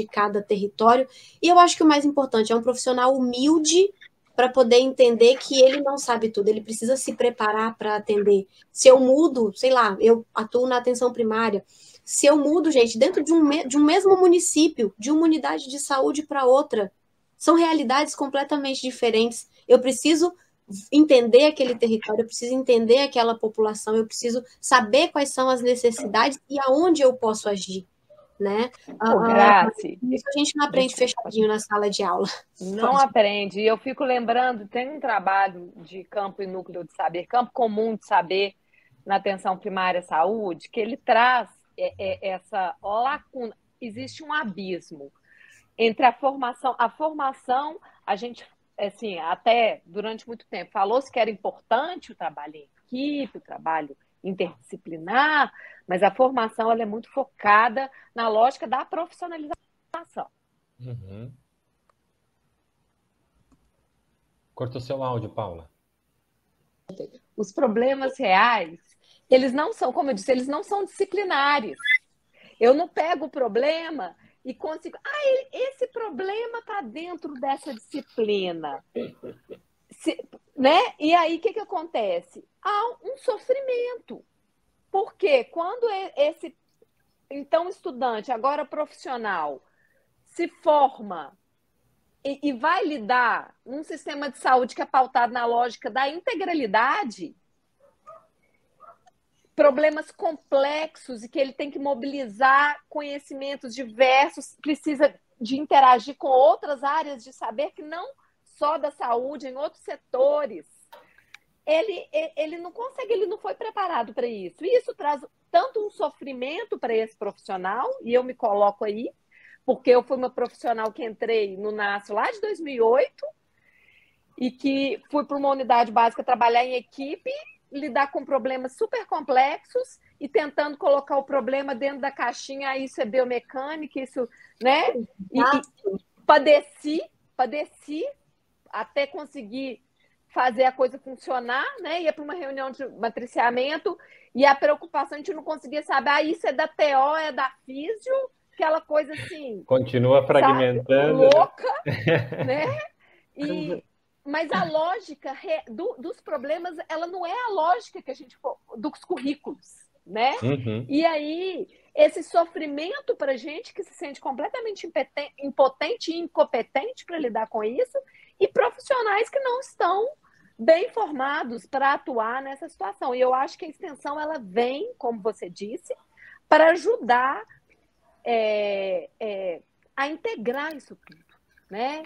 cada território. E eu acho que o mais importante é um profissional humilde para poder entender que ele não sabe tudo, ele precisa se preparar para atender. Se eu mudo, sei lá, eu atuo na atenção primária, se eu mudo, gente, dentro de um mesmo município, de uma unidade de saúde para outra, são realidades completamente diferentes. Eu preciso entender aquele território, eu preciso entender aquela população, eu preciso saber quais são as necessidades e aonde eu posso agir, né? Grazi, isso a gente não aprende fechadinho na sala de aula. Não aprende. E eu fico lembrando, tem um trabalho de campo e núcleo de saber, campo comum de saber na atenção primária à saúde, que ele traz essa lacuna. Existe um abismo entre a formação, a gente, assim, até durante muito tempo falou-se que era importante o trabalho em equipe, o trabalho interdisciplinar, mas a formação ela é muito focada na lógica da profissionalização. Cortou seu áudio, Paula. Os problemas reais, eles não são, como eu disse, eles não são disciplinares. Eu não pego o problema e consigo... esse problema está dentro dessa disciplina. Né? E aí, o que acontece? Há um sofrimento. Porque quando esse, então, estudante, agora profissional, se forma e vai lidar num sistema de saúde que é pautado na lógica da integralidade, problemas complexos e que ele tem que mobilizar conhecimentos diversos, precisa de interagir com outras áreas de saber que não só da saúde, em outros setores. Ele não consegue, ele não foi preparado para isso. E isso traz tanto um sofrimento para esse profissional, e eu me coloco aí, porque eu fui uma profissional que entrei no NASF lá de 2008 e que fui para uma unidade básica trabalhar em equipe, lidar com problemas super complexos e tentando colocar o problema dentro da caixinha, isso é biomecânica, isso, né? E padeci até conseguir fazer a coisa funcionar, né? Ia para uma reunião de matriciamento e a preocupação, a gente não conseguia saber, isso é da TO, é da físio, aquela coisa assim... Continua fragmentando. Sabe? Louca, né? Mas a lógica dos problemas, ela não é a lógica que a gente... dos currículos, né? Uhum. E aí, esse sofrimento para a gente que se sente completamente impotente e incompetente para lidar com isso, e profissionais que não estão bem formados para atuar nessa situação. E eu acho que a extensão ela vem, como você disse, para ajudar a integrar isso tudo, né?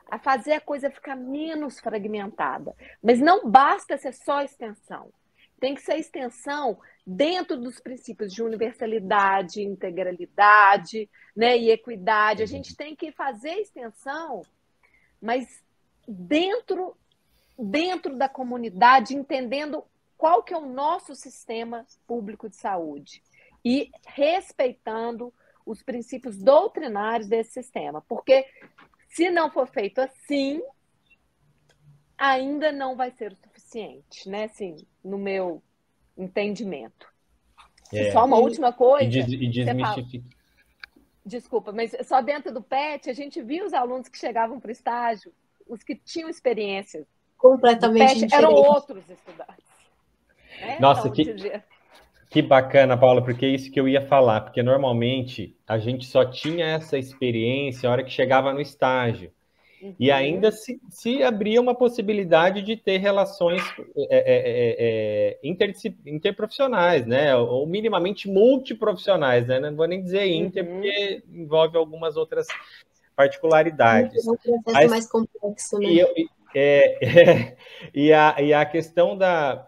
A fazer a coisa ficar menos fragmentada. Mas não basta ser só extensão. Tem que ser extensão dentro dos princípios de universalidade, integralidade, né, e equidade. A gente tem que fazer extensão, mas dentro da comunidade, entendendo qual que é o nosso sistema público de saúde e respeitando os princípios doutrinários desse sistema. Porque se não for feito assim, ainda não vai ser o suficiente, né? Assim, no meu entendimento. Só uma última coisa. E desmistifica. Desculpa, mas só dentro do PET, a gente viu os alunos que chegavam para o estágio, os que tinham experiência completamente PET, eram outros estudantes. Né? Nossa, então, que bacana, Paula, porque é isso que eu ia falar, porque normalmente a gente só tinha essa experiência na hora que chegava no estágio. Uhum. E ainda se abria uma possibilidade de ter relações interprofissionais, né? Ou minimamente multiprofissionais, né? Não vou nem dizer inter, porque envolve algumas outras particularidades. É um processo mais complexo, né? E a questão da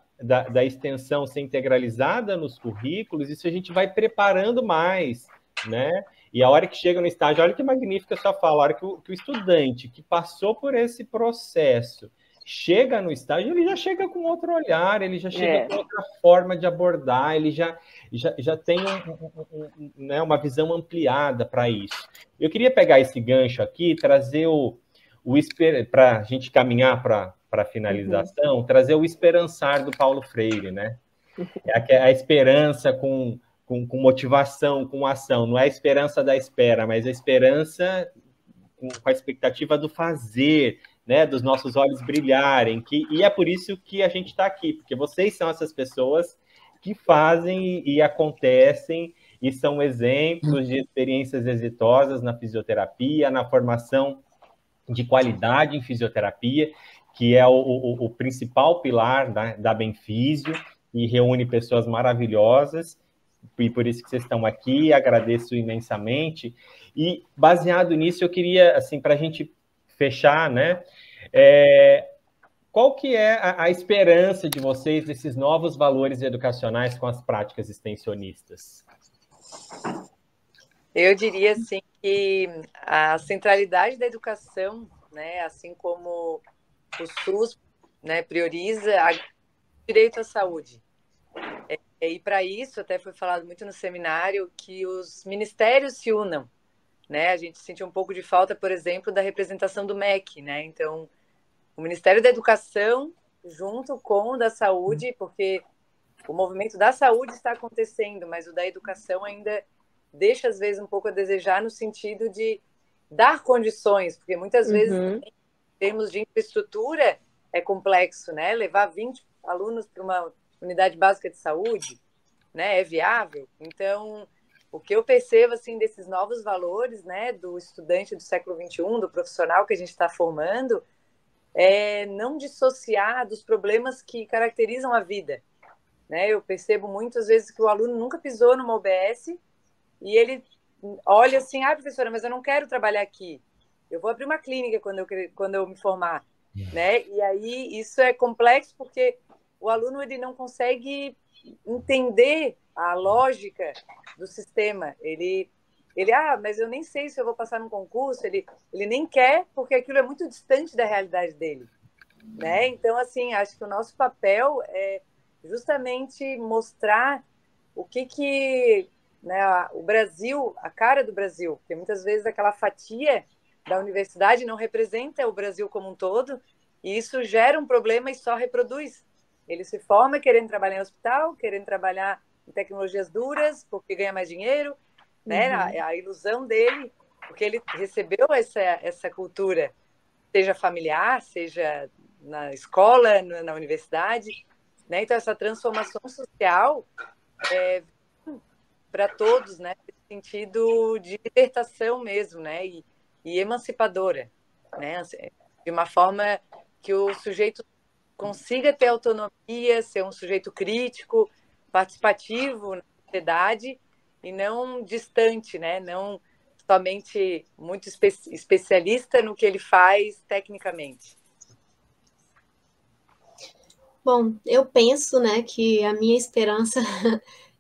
extensão ser integralizada nos currículos, isso a gente vai preparando mais, né? E a hora que chega no estágio, olha que magnífica a sua fala, a hora que o estudante que passou por esse processo chega no estágio, ele já chega com outro olhar, ele já chega com outra forma de abordar, ele já tem né, uma visão ampliada para isso. Eu queria pegar esse gancho aqui e trazer para a gente caminhar para a finalização, trazer o esperançar do Paulo Freire, né? A esperança com motivação, com ação. Não é a esperança da espera, mas a esperança com a expectativa do fazer, né? Dos nossos olhos brilharem. E é por isso que a gente está aqui, porque vocês são essas pessoas que fazem e acontecem e são exemplos de experiências exitosas na fisioterapia, na formação de qualidade em fisioterapia, que é o principal pilar da Benfísio, e reúne pessoas maravilhosas, e por isso que vocês estão aqui, agradeço imensamente. E, baseado nisso, eu queria, assim, para a gente fechar, né, qual que é a esperança de vocês desses novos valores educacionais com as práticas extensionistas? Eu diria, assim, que a centralidade da educação, né, assim como o SUS, né, prioriza o direito à saúde. E para isso, até foi falado muito no seminário, que os ministérios se unam, né? A gente sentiu um pouco de falta, por exemplo, da representação do MEC, né? Então, o Ministério da Educação junto com o da Saúde, porque o movimento da saúde está acontecendo, mas o da educação ainda deixa, às vezes, um pouco a desejar no sentido de dar condições, porque muitas vezes, em termos de infraestrutura, é complexo, né? Levar 20 alunos para uma unidade básica de saúde, né? É viável? Então, o que eu percebo, assim, desses novos valores, né, do estudante do século XXI, do profissional que a gente está formando, é não dissociar dos problemas que caracterizam a vida, né? Eu percebo muitas vezes que o aluno nunca pisou numa UBS e ele olha assim, professora, mas eu não quero trabalhar aqui. Eu vou abrir uma clínica quando eu me formar, né? E aí isso é complexo porque o aluno ele não consegue entender a lógica do sistema. Ele mas eu nem sei se eu vou passar num concurso. Ele nem quer porque aquilo é muito distante da realidade dele, né? Então, assim, acho que o nosso papel é justamente mostrar o que né, o Brasil, a cara do Brasil, porque muitas vezes aquela fatia da universidade não representa o Brasil como um todo, e isso gera um problema e só reproduz. Ele se forma querendo trabalhar em hospital, querendo trabalhar em tecnologias duras, porque ganha mais dinheiro, né? A ilusão dele, porque ele recebeu essa cultura, seja familiar, seja na escola, na universidade, né? Então, essa transformação social para todos, né? No sentido de libertação mesmo, né? E emancipadora, né? De uma forma que o sujeito consiga ter autonomia, ser um sujeito crítico, participativo na sociedade e não distante, né? Não somente muito especialista no que ele faz tecnicamente. Bom, eu penso, né, que a minha esperança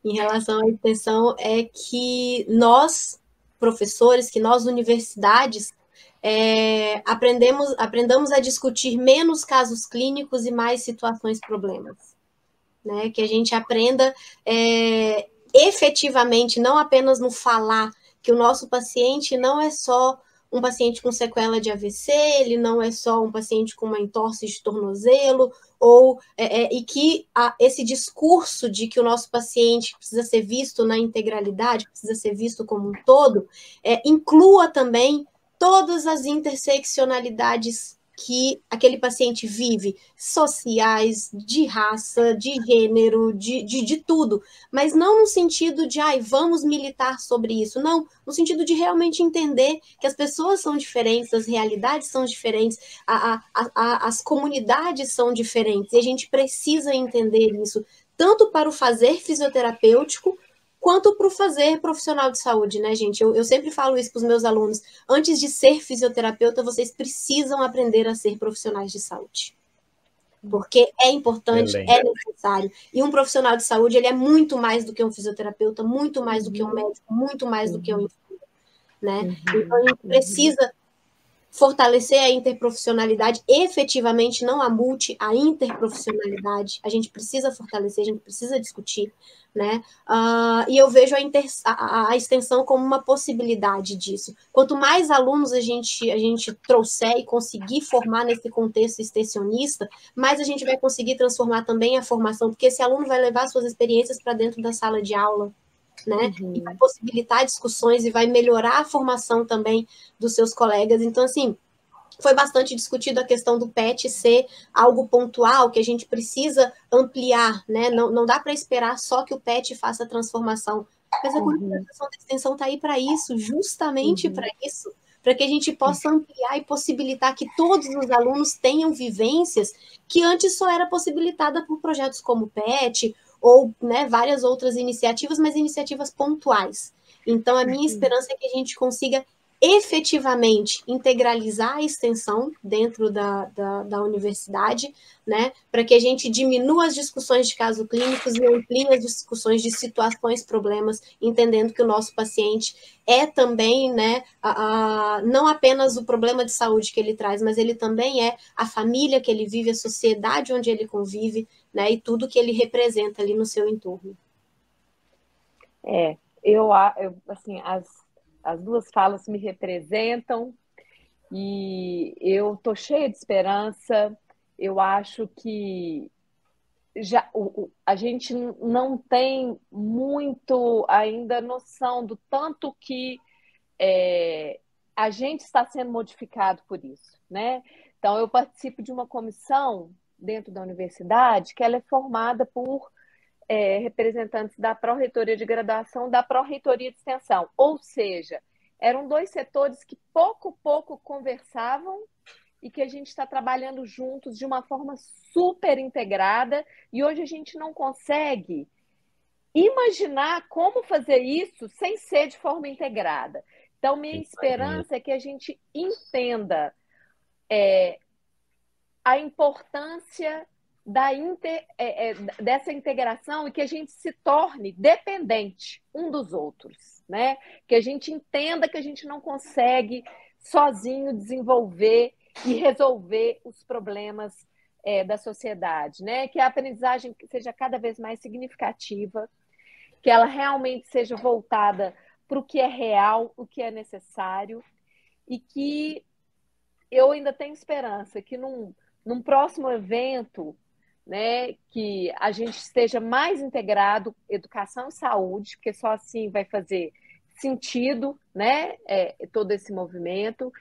em relação à extensão é que nós, professores, que nós, universidades, aprendamos a discutir menos casos clínicos e mais situações problemas, né? Que a gente aprenda efetivamente, não apenas no falar, que o nosso paciente não é só um paciente com sequela de AVC, ele não é só um paciente com uma entorse de tornozelo, e que esse discurso de que o nosso paciente precisa ser visto na integralidade, precisa ser visto como um todo, inclua também todas as interseccionalidades que aquele paciente vive, sociais, de raça, de gênero, de tudo, mas não no sentido de, vamos militar sobre isso, não, no sentido de realmente entender que as pessoas são diferentes, as realidades são diferentes, as comunidades são diferentes, e a gente precisa entender isso, tanto para o fazer fisioterapêutico, quanto para o fazer profissional de saúde, né, gente? Eu sempre falo isso para os meus alunos. Antes de ser fisioterapeuta, vocês precisam aprender a ser profissionais de saúde. Porque é importante, é necessário. E um profissional de saúde, ele é muito mais do que um fisioterapeuta, muito mais do que um médico, muito mais do que um enfermeiro, né? Então, a gente precisa fortalecer a interprofissionalidade, efetivamente, não a a interprofissionalidade, a gente precisa fortalecer, a gente precisa discutir, né? E eu vejo a extensão como uma possibilidade disso. Quanto mais alunos a gente trouxer e conseguir formar nesse contexto extensionista, mais a gente vai conseguir transformar também a formação, porque esse aluno vai levar suas experiências para dentro da sala de aula, né? E vai possibilitar discussões e vai melhorar a formação também dos seus colegas. Então, assim, foi bastante discutido a questão do PET ser algo pontual, que a gente precisa ampliar, né? Não dá para esperar só que o PET faça a transformação. Mas a curricularização da extensão está aí para isso, justamente para isso, para que a gente possa ampliar e possibilitar que todos os alunos tenham vivências que antes só era possibilitada por projetos como o PET, ou, né, várias outras iniciativas, mas iniciativas pontuais. Então, a minha esperança é que a gente consiga efetivamente integralizar a extensão dentro da universidade, né, para que a gente diminua as discussões de casos clínicos e amplie as discussões de situações, problemas, entendendo que o nosso paciente é também, né, não apenas o problema de saúde que ele traz, mas ele também é a família que ele vive, a sociedade onde ele convive, né, e tudo que ele representa ali no seu entorno. Eu assim, as duas falas me representam e eu tô cheia de esperança. Eu acho que a gente não tem muito ainda noção do tanto que a gente está sendo modificado por isso, né? Então, eu participo de uma comissão dentro da universidade que ela é formada por representantes da Pró-Reitoria de Graduação, da Pró-Reitoria de Extensão, ou seja, eram dois setores que pouco a pouco conversavam e que a gente está trabalhando juntos de uma forma super integrada, e hoje a gente não consegue imaginar como fazer isso sem ser de forma integrada. Então, minha esperança é que a gente entenda a importância dessa integração e que a gente se torne dependente um dos outros, né? Que a gente entenda que a gente não consegue sozinho desenvolver e resolver os problemas da sociedade, né? Que a aprendizagem seja cada vez mais significativa, que ela realmente seja voltada para o que é real, o que é necessário, e que eu ainda tenho esperança que num próximo evento, né, que a gente esteja mais integrado, educação e saúde, porque só assim vai fazer sentido, né, todo esse movimento,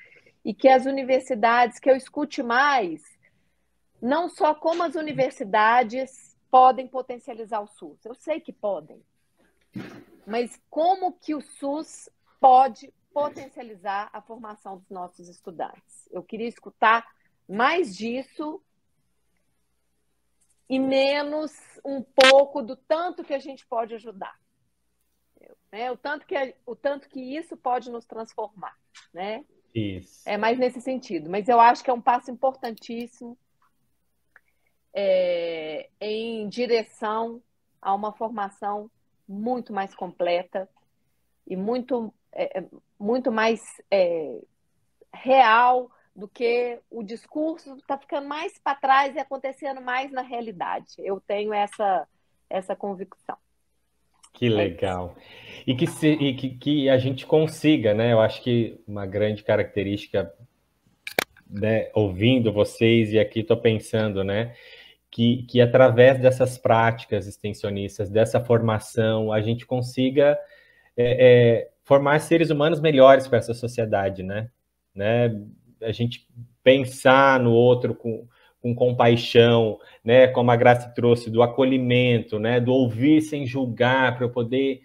e que as universidades, que eu escute mais, não só como as universidades podem potencializar o SUS, eu sei que podem, mas como que o SUS pode potencializar a formação dos nossos estudantes. Eu queria escutar mais disso e menos um pouco do tanto que a gente pode ajudar, né? O tanto que isso pode nos transformar, né? Isso. É mais nesse sentido, mas eu acho que é um passo importantíssimo em direção a uma formação muito mais completa e muito mais real do que o discurso está ficando mais para trás e acontecendo mais na realidade. Eu tenho essa convicção. Que legal. E que a gente consiga, né? Eu acho que uma grande característica, né, ouvindo vocês, e aqui estou pensando, né, que através dessas práticas extensionistas, dessa formação, a gente consiga formar seres humanos melhores para essa sociedade, né? A gente pensar no outro com compaixão, né? Como a Graça trouxe, do acolhimento, né? Do ouvir sem julgar, para eu poder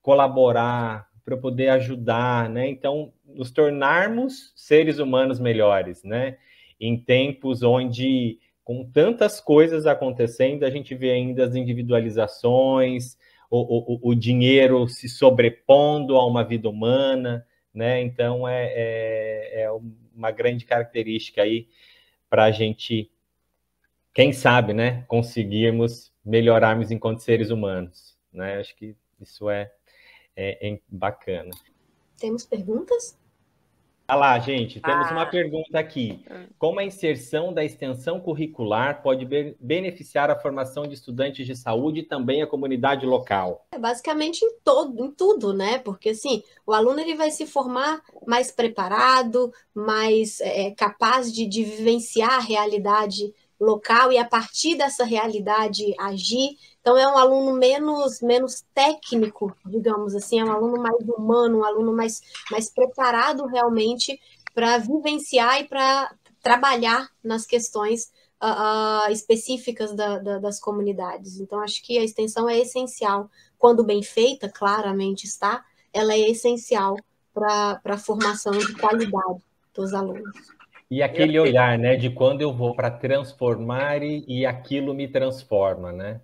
colaborar, para eu poder ajudar, né? Então, nos tornarmos seres humanos melhores, né? Em tempos onde, com tantas coisas acontecendo, a gente vê ainda as individualizações, o dinheiro se sobrepondo a uma vida humana, né? Então, é uma grande característica aí para a gente, quem sabe, né? Conseguirmos melhorarmos enquanto seres humanos, né? Acho que isso é bacana. Temos perguntas? Ah lá, gente, temos uma pergunta aqui. Como a inserção da extensão curricular pode beneficiar a formação de estudantes de saúde e também a comunidade local? Basicamente em tudo, né? Porque assim, o aluno ele vai se formar mais preparado, mais capaz de vivenciar a realidade local e a partir dessa realidade agir. Então é um aluno menos técnico, digamos assim, é um aluno mais humano, um aluno mais preparado realmente para vivenciar e para trabalhar nas questões específicas das comunidades. Então, acho que a extensão é essencial. Quando bem feita, claramente está, ela é essencial para a formação de qualidade dos alunos. E aquele olhar, né, de quando eu vou para transformar e aquilo me transforma, né?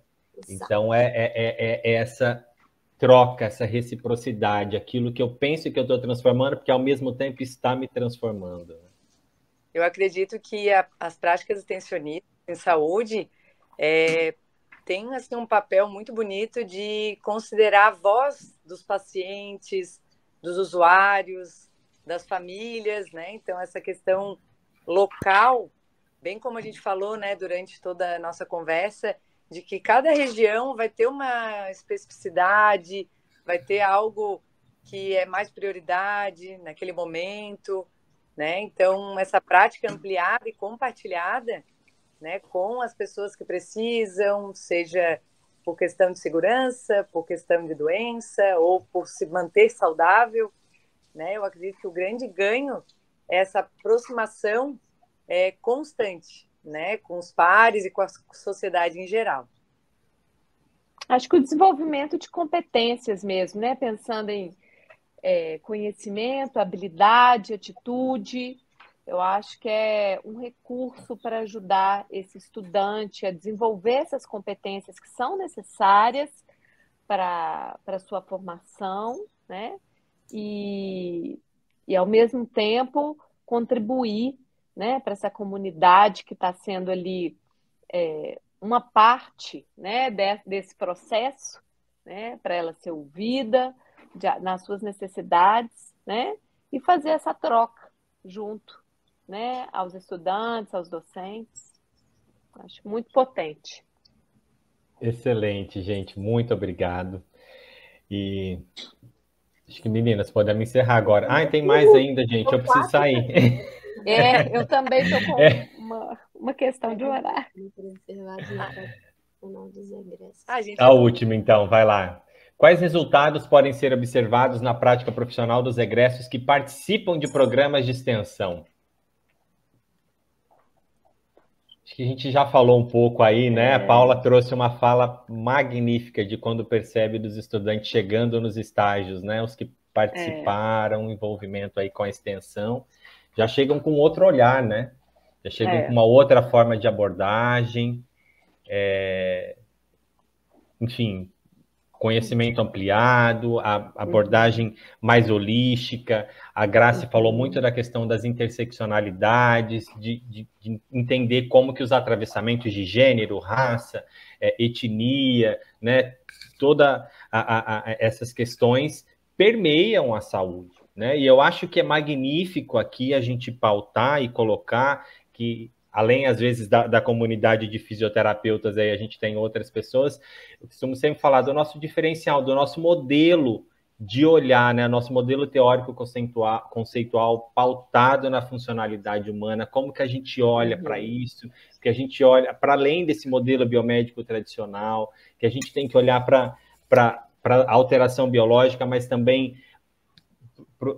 Exato. Então, essa troca, essa reciprocidade, aquilo que eu penso que eu estou transformando, porque ao mesmo tempo está me transformando. Eu acredito que as práticas extensionistas em saúde têm assim, um papel muito bonito de considerar a voz dos pacientes, dos usuários, das famílias, né? Então, essa questão local, bem como a gente falou, né, durante toda a nossa conversa, de que cada região vai ter uma especificidade, vai ter algo que é mais prioridade naquele momento, né? Então, essa prática ampliada e compartilhada né, com as pessoas que precisam, seja por questão de segurança, por questão de doença ou por se manter saudável, né? Eu acredito que o grande ganho é essa aproximação constante, né, com os pares e com a sociedade em geral. Acho que o desenvolvimento de competências mesmo, né? Pensando em conhecimento, habilidade, atitude, eu acho que é um recurso para ajudar esse estudante a desenvolver essas competências que são necessárias para a sua formação, né? E ao mesmo tempo contribuir, né, para essa comunidade que está sendo ali uma parte, né, desse processo, né, para ela ser ouvida nas suas necessidades, né, e fazer essa troca junto, né, aos estudantes, aos docentes. Acho muito potente. Excelente, gente. Muito obrigado. E acho que, meninas, podemos encerrar agora. Ah, tem mais ainda, gente. Eu preciso sair. Eu também estou com uma questão de horário. A última, então, vai lá. Quais resultados podem ser observados na prática profissional dos egressos que participam de programas de extensão? Acho que a gente já falou um pouco aí, né? A Paula trouxe uma fala magnífica de quando percebe dos estudantes chegando nos estágios, né? Os que participaram, envolvimento aí com a extensão, já chegam com outro olhar, né? Já chegam com uma outra forma de abordagem, enfim, conhecimento ampliado, a abordagem mais holística. A Grace falou muito da questão das interseccionalidades, de entender como que os atravessamentos de gênero, raça, etnia, né, toda essas questões permeiam a saúde, né? E eu acho que é magnífico aqui a gente pautar e colocar que, além, às vezes, da comunidade de fisioterapeutas, aí a gente tem outras pessoas. Eu costumo sempre falar do nosso diferencial, do nosso modelo de olhar, né? Nosso modelo teórico conceitual pautado na funcionalidade humana, como que a gente olha para isso, que a gente olha para além desse modelo biomédico tradicional, que a gente tem que olhar para a alteração biológica, mas também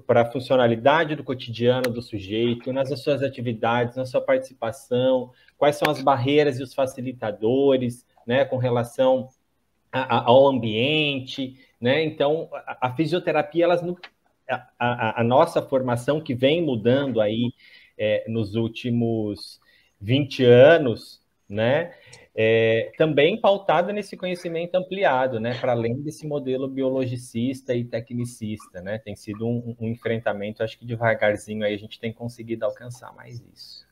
para a funcionalidade do cotidiano do sujeito, nas suas atividades, na sua participação, quais são as barreiras e os facilitadores, né, com relação ao ambiente, né? Então, a fisioterapia, a nossa formação que vem mudando aí nos últimos 20 anos, né? Também pautada nesse conhecimento ampliado, né? Para além desse modelo biologicista e tecnicista, né? Tem sido um enfrentamento, acho que devagarzinho aí a gente tem conseguido alcançar mais isso.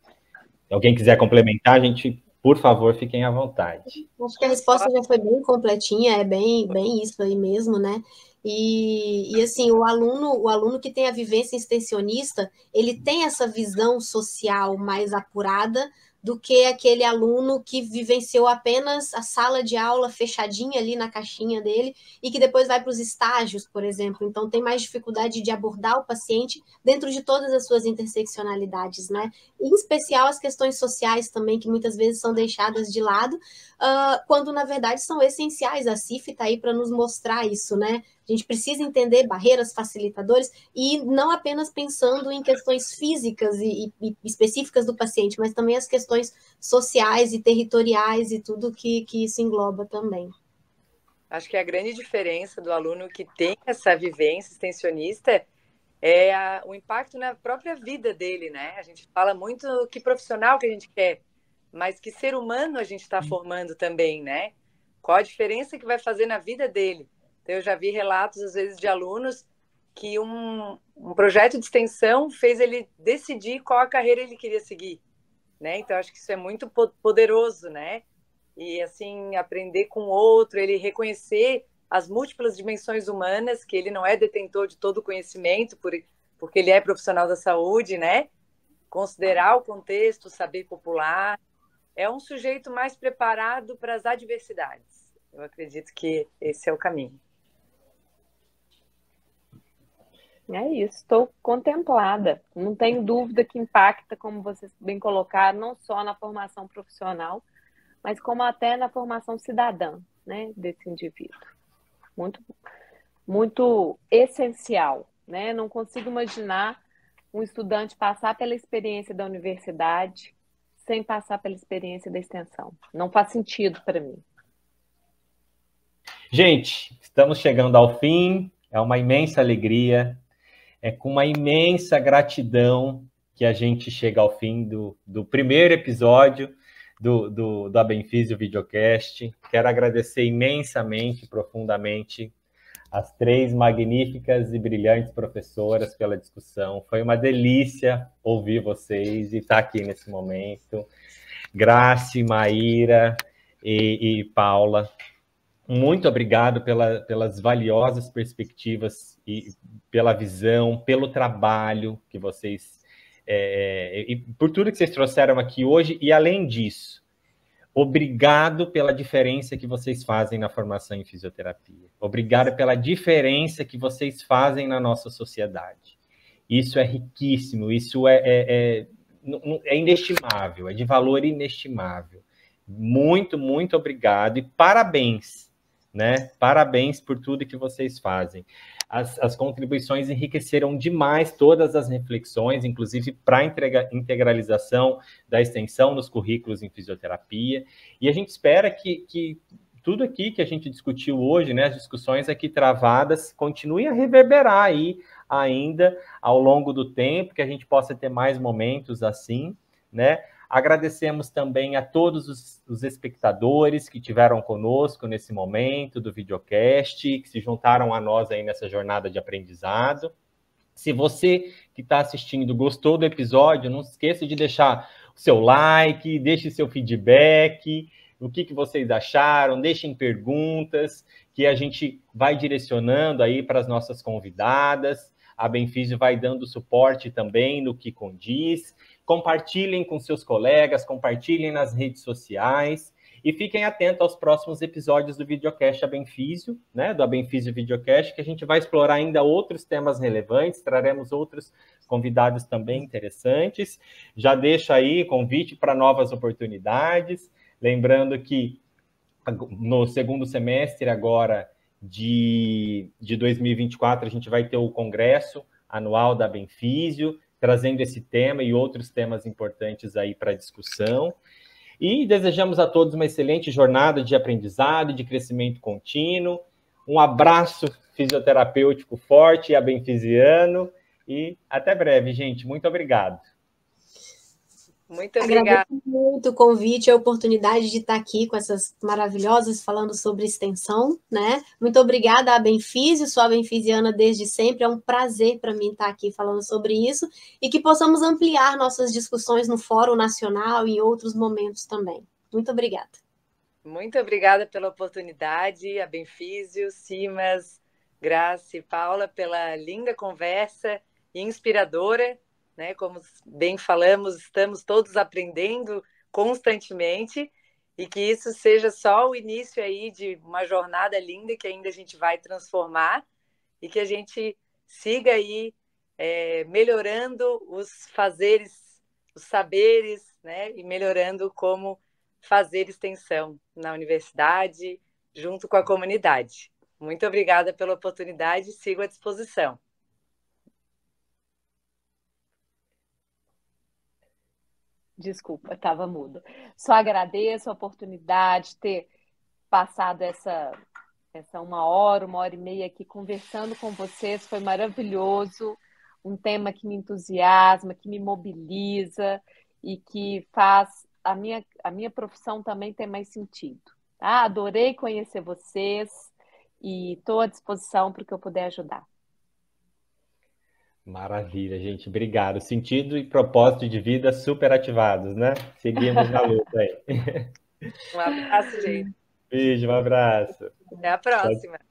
Se alguém quiser complementar, a gente, por favor, fiquem à vontade. Acho que a resposta já foi bem completinha, é bem isso aí mesmo, né? E assim, o aluno que tem a vivência extensionista, ele tem essa visão social mais apurada do que aquele aluno que vivenciou apenas a sala de aula fechadinha ali na caixinha dele e que depois vai para os estágios, por exemplo. Então, tem mais dificuldade de abordar o paciente dentro de todas as suas interseccionalidades, né? Em especial as questões sociais também, que muitas vezes são deixadas de lado, quando, na verdade, são essenciais. A CIF está aí para nos mostrar isso, né? A gente precisa entender barreiras, facilitadores, e não apenas pensando em questões físicas e específicas do paciente, mas também as questões sociais e territoriais e tudo que isso engloba também. Acho que a grande diferença do aluno que tem essa vivência extensionista o impacto na própria vida dele, né? A gente fala muito que profissional que a gente quer, mas que ser humano a gente está formando também, né? Qual a diferença que vai fazer na vida dele? Então, eu já vi relatos, às vezes, de alunos que um projeto de extensão fez ele decidir qual a carreira ele queria seguir, né? Então, acho que isso é muito poderoso, né? E, assim, aprender com o outro, ele reconhecer as múltiplas dimensões humanas, que ele não é detentor de todo o conhecimento, porque ele é profissional da saúde, né? Considerar o contexto, o saber popular. É um sujeito mais preparado para as adversidades. Eu acredito que esse é o caminho. É isso, estou contemplada. Não tenho dúvida que impacta, como vocês bem colocaram, não só na formação profissional, mas como até na formação cidadã, né, desse indivíduo. Muito, muito essencial, né? Não consigo imaginar um estudante passar pela experiência da universidade sem passar pela experiência da extensão. Não faz sentido para mim. Gente, estamos chegando ao fim. É uma imensa alegria. É com uma imensa gratidão que a gente chega ao fim do primeiro episódio do Abenfísio Videocast. Quero agradecer imensamente, profundamente, as 3 magníficas e brilhantes professoras pela discussão. Foi uma delícia ouvir vocês e estar aqui nesse momento. Grace, Maíra e Paula, muito obrigado pelas valiosas perspectivas e pela visão, pelo trabalho que vocês... e por tudo que vocês trouxeram aqui hoje. E, além disso, obrigado pela diferença que vocês fazem na formação em fisioterapia. Obrigado pela diferença que vocês fazem na nossa sociedade. Isso é riquíssimo, isso é inestimável, é de valor inestimável. Muito, muito obrigado e parabéns, né? Parabéns por tudo que vocês fazem. As contribuições enriqueceram demais todas as reflexões, inclusive para a integralização da extensão nos currículos em fisioterapia. E a gente espera que tudo aqui que a gente discutiu hoje, né, as discussões aqui travadas, continuem a reverberar aí ainda ao longo do tempo, que a gente possa ter mais momentos assim, né? Agradecemos também a todos os espectadores que tiveram conosco nesse momento do videocast, que se juntaram a nós aí nessa jornada de aprendizado. Se você que está assistindo gostou do episódio, não se esqueça de deixar o seu like, deixe seu feedback, o que vocês acharam, deixem perguntas, que a gente vai direcionando aí para as nossas convidadas. A Benfísio vai dando suporte também no que condiz. Compartilhem com seus colegas, compartilhem nas redes sociais e fiquem atentos aos próximos episódios do videocast Abenfísio, né, do Abenfísio Videocast, que a gente vai explorar ainda outros temas relevantes, traremos outros convidados também interessantes. Já deixo aí convite para novas oportunidades, lembrando que no segundo semestre agora de 2024 a gente vai ter o congresso anual da Abenfísio, trazendo esse tema e outros temas importantes aí para discussão. E desejamos a todos uma excelente jornada de aprendizado e de crescimento contínuo. Um abraço fisioterapêutico forte e abenfisiano. E até breve, gente. Muito obrigado. Muito obrigada. Agradeço muito o convite e a oportunidade de estar aqui com essas maravilhosas falando sobre extensão, né? Muito obrigada, Abenfísio, sou abenfisiana desde sempre, é um prazer para mim estar aqui falando sobre isso e que possamos ampliar nossas discussões no Fórum Nacional e em outros momentos também. Muito obrigada. Muito obrigada pela oportunidade, Abenfísio, Simas, Grace e Paula, pela linda conversa e inspiradora. Né, como bem falamos, estamos todos aprendendo constantemente e que isso seja só o início aí de uma jornada linda que ainda a gente vai transformar e que a gente siga aí melhorando os fazeres, os saberes, né, e melhorando como fazer extensão na universidade junto com a comunidade. Muito obrigada pela oportunidade e sigo à disposição. Desculpa, estava mudo. Só agradeço a oportunidade de ter passado essa 1 hora e meia aqui conversando com vocês. Foi maravilhoso. Um tema que me entusiasma, que me mobiliza e que faz a minha profissão também ter mais sentido. Tá? Adorei conhecer vocês e estou à disposição para o que eu puder ajudar. Maravilha, gente. Obrigado. Sentido e propósito de vida super ativados, né? Seguimos na luta aí. Um abraço, gente. Beijo, um abraço. Até a próxima.